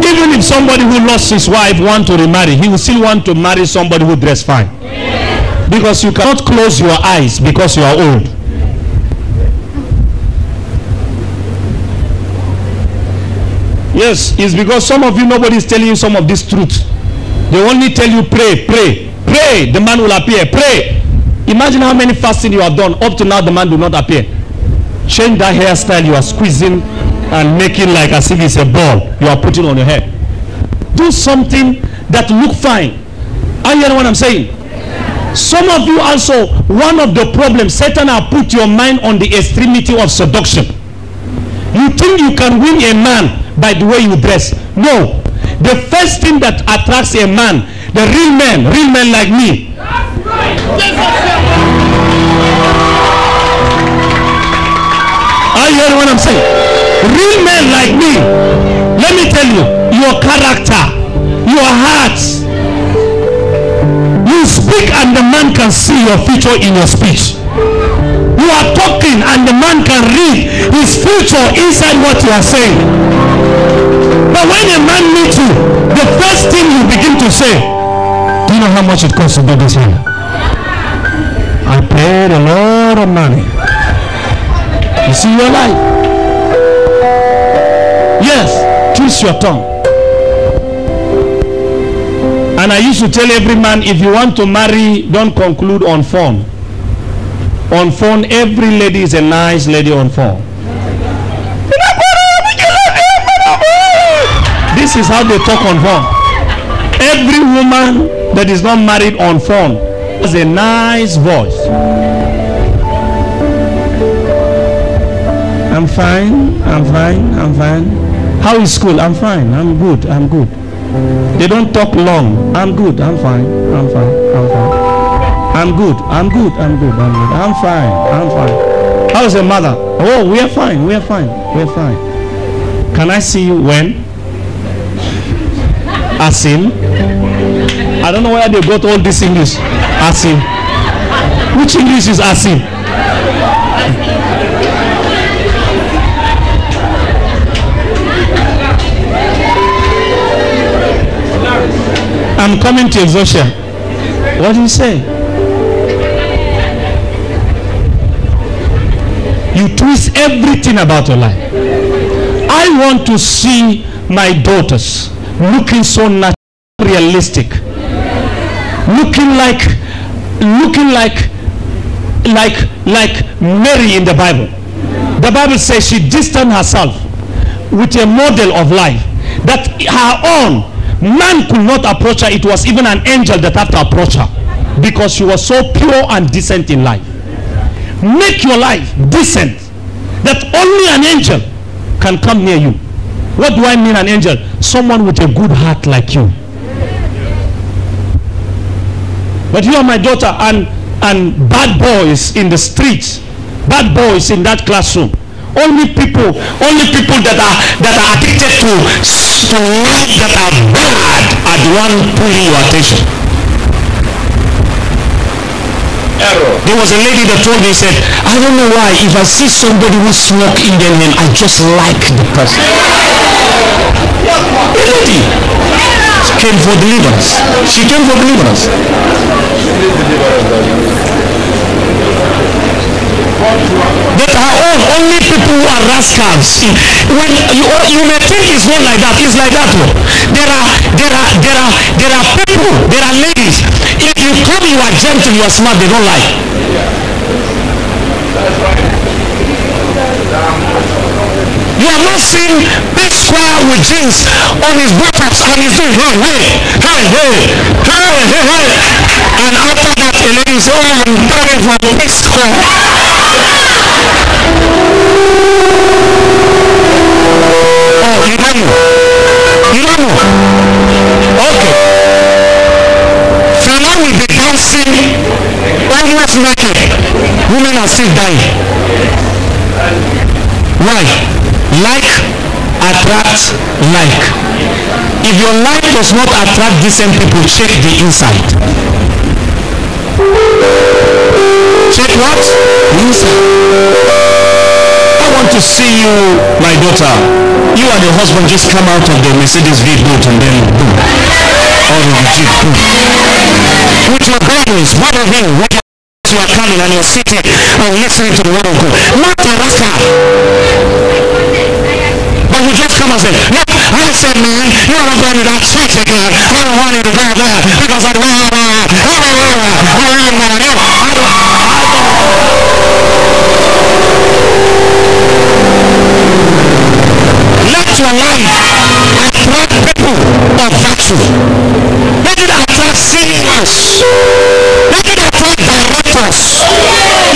Speaker 1: Even if somebody who lost his wife wants to remarry, he will still want to marry somebody who dress fine. Because you cannot close your eyes because you are old. Yes, it's because some of you, nobody is telling you some of this truth. They only tell you pray, pray, pray, the man will appear, pray. Imagine how many fasting you have done. Up to now, the man do not appear. Change that hairstyle you are squeezing and making like as if it's a ball you are putting on your head. Do something that look fine. Are you hearing what I'm saying? Some of you also, one of the problems, Satan has put your mind on the extremity of seduction. You think you can win a man by the way you dress. No. The first thing that attracts a man, the real men like me. Are you hearing what I'm saying? Real men like me. Let me tell you, your character, your heart. You speak and the man can see your future in your speech. You are talking and the man can read his future inside what you are saying. But when a man meets you, the first thing you begin to say, do you know how much it costs to do this here? I paid a lot of money. You see your life? Yes, twist your tongue. And I used to tell every man, if you want to marry, don't conclude on phone. On phone, every lady is a nice lady on phone. This is how they talk on phone. Every woman that is not married on phone has a nice voice. I'm fine, I'm fine, I'm fine. How is school? I'm fine, I'm good, I'm good. They don't talk long. I'm good, I'm fine, I'm fine, I'm fine. I'm good, I'm good, I'm good, I'm good. I'm fine, I'm fine. How's your mother? Oh, we are fine, we are fine, we are fine. Can I see you when? Asim. I don't know where they got all this English. Asim. Which English is Asim? I'm coming to exhaustion. What do you say? You twist everything about your life. I want to see my daughters looking so natural, realistic, looking like Mary in the Bible. The Bible says she distanced herself with a model of life that her own man could not approach her. It was even an angel that had to approach her because she was so pure and decent in life. Make your life decent that only an angel can come near you. What do I mean an angel? Someone with a good heart like you. But you are my daughter and bad boys in the streets, bad boys in that classroom. Only people that are addicted to life that are bad are the one pulling your attention. There was a lady that told me, said, I don't know why, if I see somebody who smoke Indian hemp, I just like the person. A lady came for deliverance. She came for deliverance. That are all only people who are rascals. When you may think it's not like that, it's like that. There are people, there are ladies. If you claim you are gentle, you are smart, they don't like. You are not seeing big square with jeans on his buttocks and he's doing hey. And after that a lady says, oh, I'm dying for big square. Oh, you don't know. You don't know. Okay. Fela will be dancing almost naked. Women are still dying. Why? Like attract like. If your like does not attract decent people, check the inside. Check what? The inside. I want to see you, my daughter. You and your husband just come out of the Mercedes V boat and then boom. Or the Jeep, boom. With your brothers, what of him? You are coming and you're sitting and listening to the word of God. Not a rascal. But you just come and say, no, I said, man, you are not going to that church again. I don't want you to go there because I don't. Let your life attract people of virtue. Let it attract singers. Let it attract directors.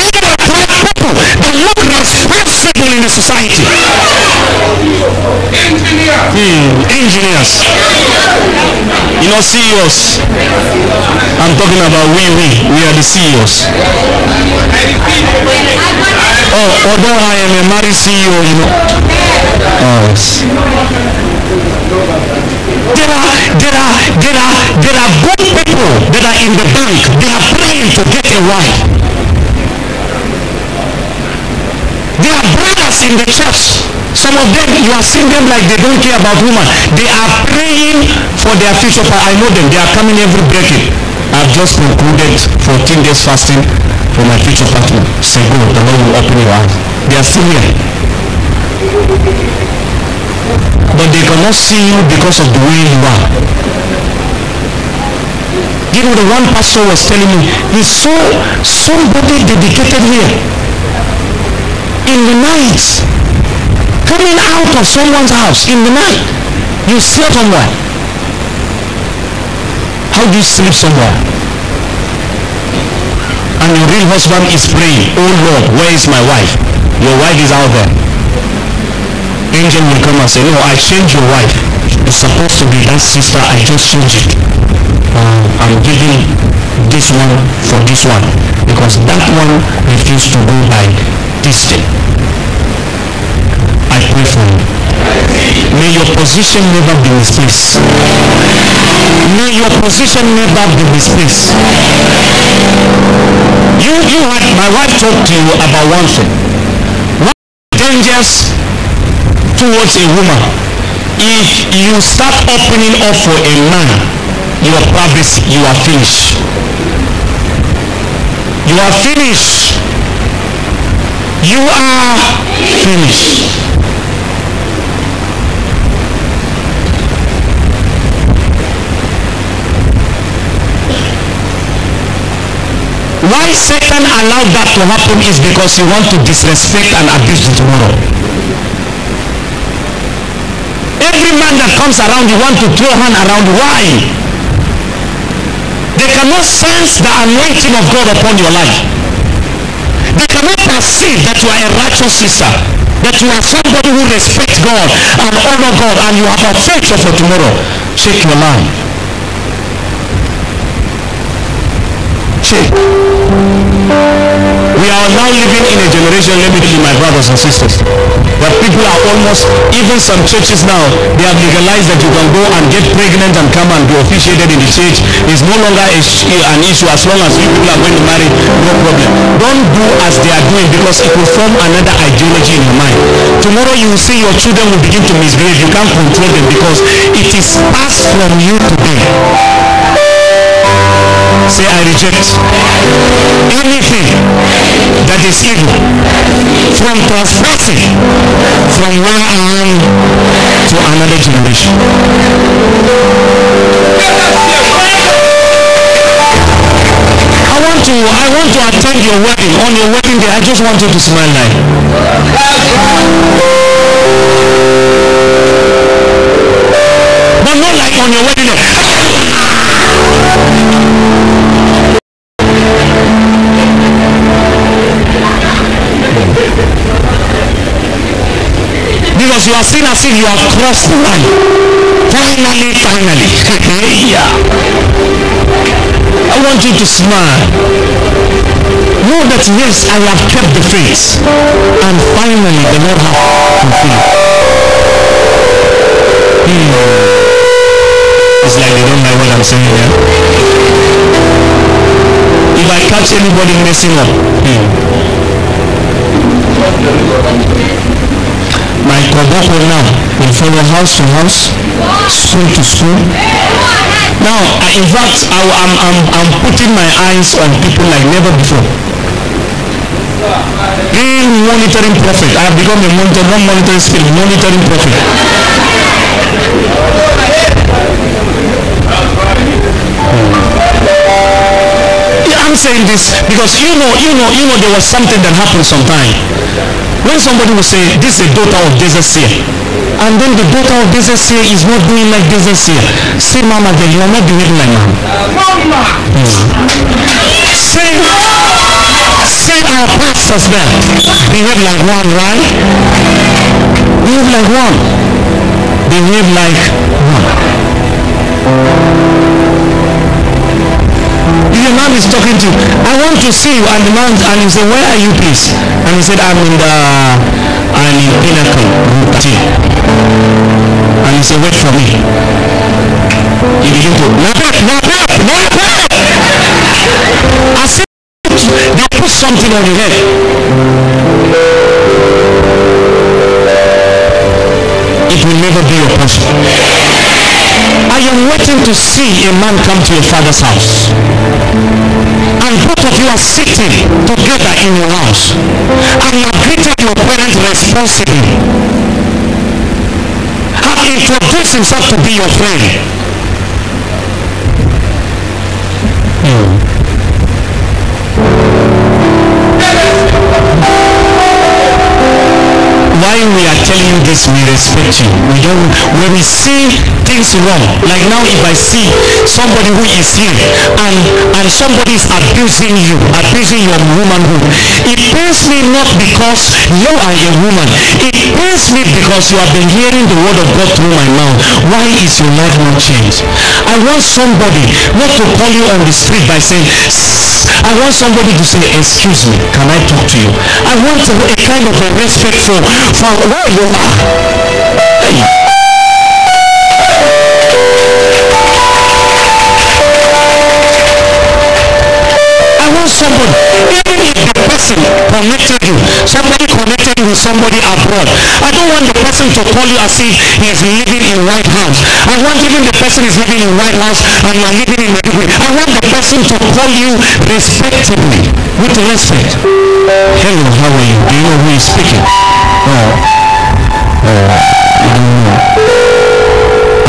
Speaker 1: Let it attract people that look responsible in the society. Engineers. You know, CEOs. I'm talking about we are the CEOs. Oh, although I am a married CEO, you know. Oh, yes. There are good people that are in the bank. They are praying to get a wife. There are brothers in the church. Some of them, you are seeing them like they don't care about women. They are praying for their future. I know them. They are coming every breaking. I've just concluded 14 days fasting for my future partner. Say, God, the Lord will open your eyes. They are still here. But they cannot see you because of the way you are. You know, the one pastor was telling me, he saw somebody dedicated here in the night, coming out of someone's house in the night. You sleep somewhere. How do you sleep somewhere? And your real husband is praying, oh Lord, where is my wife? Your wife is out there. Angel will come and say, no, I changed your wife. It's supposed to be that sister, I just changed it. I'm giving this one for this one because that one refused to go by this day. I pray for you. May your position never be misplaced. May your position never be misplaced. My wife talked to you about one thing. One dangers towards a woman. If you start opening up for a man, you are finished. You are finished. You are finished. Why Satan allowed that to happen is because he wants to disrespect and abuse the tomorrow. Every man that comes around, you want to throw hand around. Why? They cannot sense the anointing of God upon your life. They cannot perceive that you are a righteous sister, that you are somebody who respects God and honor God, and you have a future for tomorrow. Check your life. Check. We are now living in a generation, let me tell you, my brothers and sisters, that people are almost, even some churches now, they have legalized that you can go and get pregnant and come and be officiated in the church. It's no longer an issue. As long as you people are going to marry, no problem. Don't do as they are doing, because it will form another ideology in your mind. Tomorrow you will see your children will begin to misbehave. You can't control them because it is passed from you to them. Say, I reject anything that is evil from transgressing from where I am to another generation. I want to attend your wedding. On your wedding day, I just want you to smile like. But not like on your wedding day. Because you are seen as if you have crossed the line. Finally. Yeah. I want you to smile. Know that yes, I have kept the faith. And finally the Lord has fulfilled. It's like they don't like what I'm saying here. If I catch anybody messing up, my koboko now will follow house to house, school to school. Now, in fact, I'm putting my eyes on people like never before. In monitoring prophet, I have become a non-monitoring skill, monitoring prophet. Yeah, I'm saying this because you know, there was something that happened sometime. When somebody will say, this is a daughter of Desert Seer, and then the daughter of Desert Seer is not doing like Desert Seer. Say, Mama, then you are not behaving like Mama. Say our pastors there behave like one, right? Behave like one. Behave like one. If your man is talking to you, I want to see you, and the man, and you say, where are you, please? And he said, I'm in Pinnacle, and he said, wait for me. You begin to, I said, they put something on your head. It will never be your portion. I am waiting to see a man come to your father's house, and both of you are sitting together in your house, and you have greeted your parents responsibly, have introduced himself to be your friend. Why we are telling you this, we respect you. We don't, when we see things wrong, like now if I see somebody who is here and somebody is abusing you, abusing your womanhood, it pains me not because you are a woman. It pains me because you have been hearing the word of God through my mouth. Why is your life not changed? I want somebody not to call you on the street by saying, I want somebody to say, excuse me, can I talk to you? I want a kind of a respect for where you are. Hey. I want somebody, even if the person connected you, somebody connected you with somebody abroad, I don't want the person to call you as if he is living in White House. I want even the person is living in White House and you are living in Meduguri. I want the person to call you respectably, with respect. Hello, how are you? Do you know who is speaking?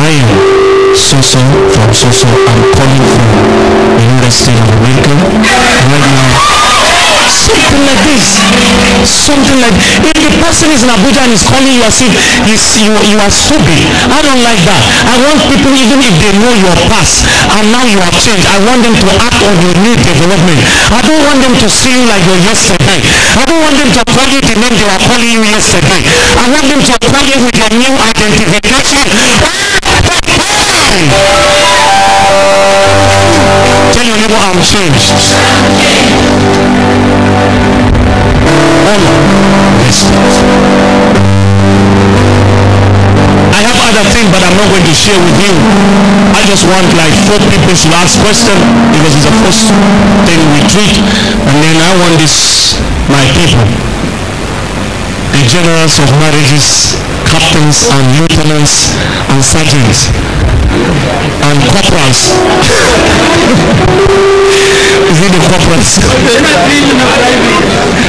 Speaker 1: I am so-so from so-so. I'm calling from the University of America right now. Something like this. Something like, if the person is in Abuja and is calling you as if you are stupid, I don't like that. I want people, even if they know your past and now you have changed, I want them to act on your new development. I don't want them to see you like your yesterday. I don't want them to call you the name they were calling you yesterday. I want them to call you with your new identification. Tell your neighbor, I'm changed. honor respect. I have other things, but I'm not going to share with you. I just want like 4 people to ask questions because it's the first thing we treat, and then I want this, my people, the generals of marriages, captains and lieutenants and sergeants and corporals. Is it the corporals?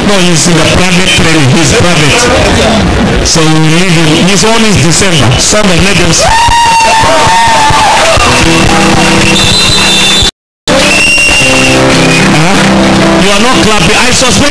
Speaker 1: No, he's in the private training. He's private. So we leave him. His one is December. Somebody let them. You are not clapping. I suspect.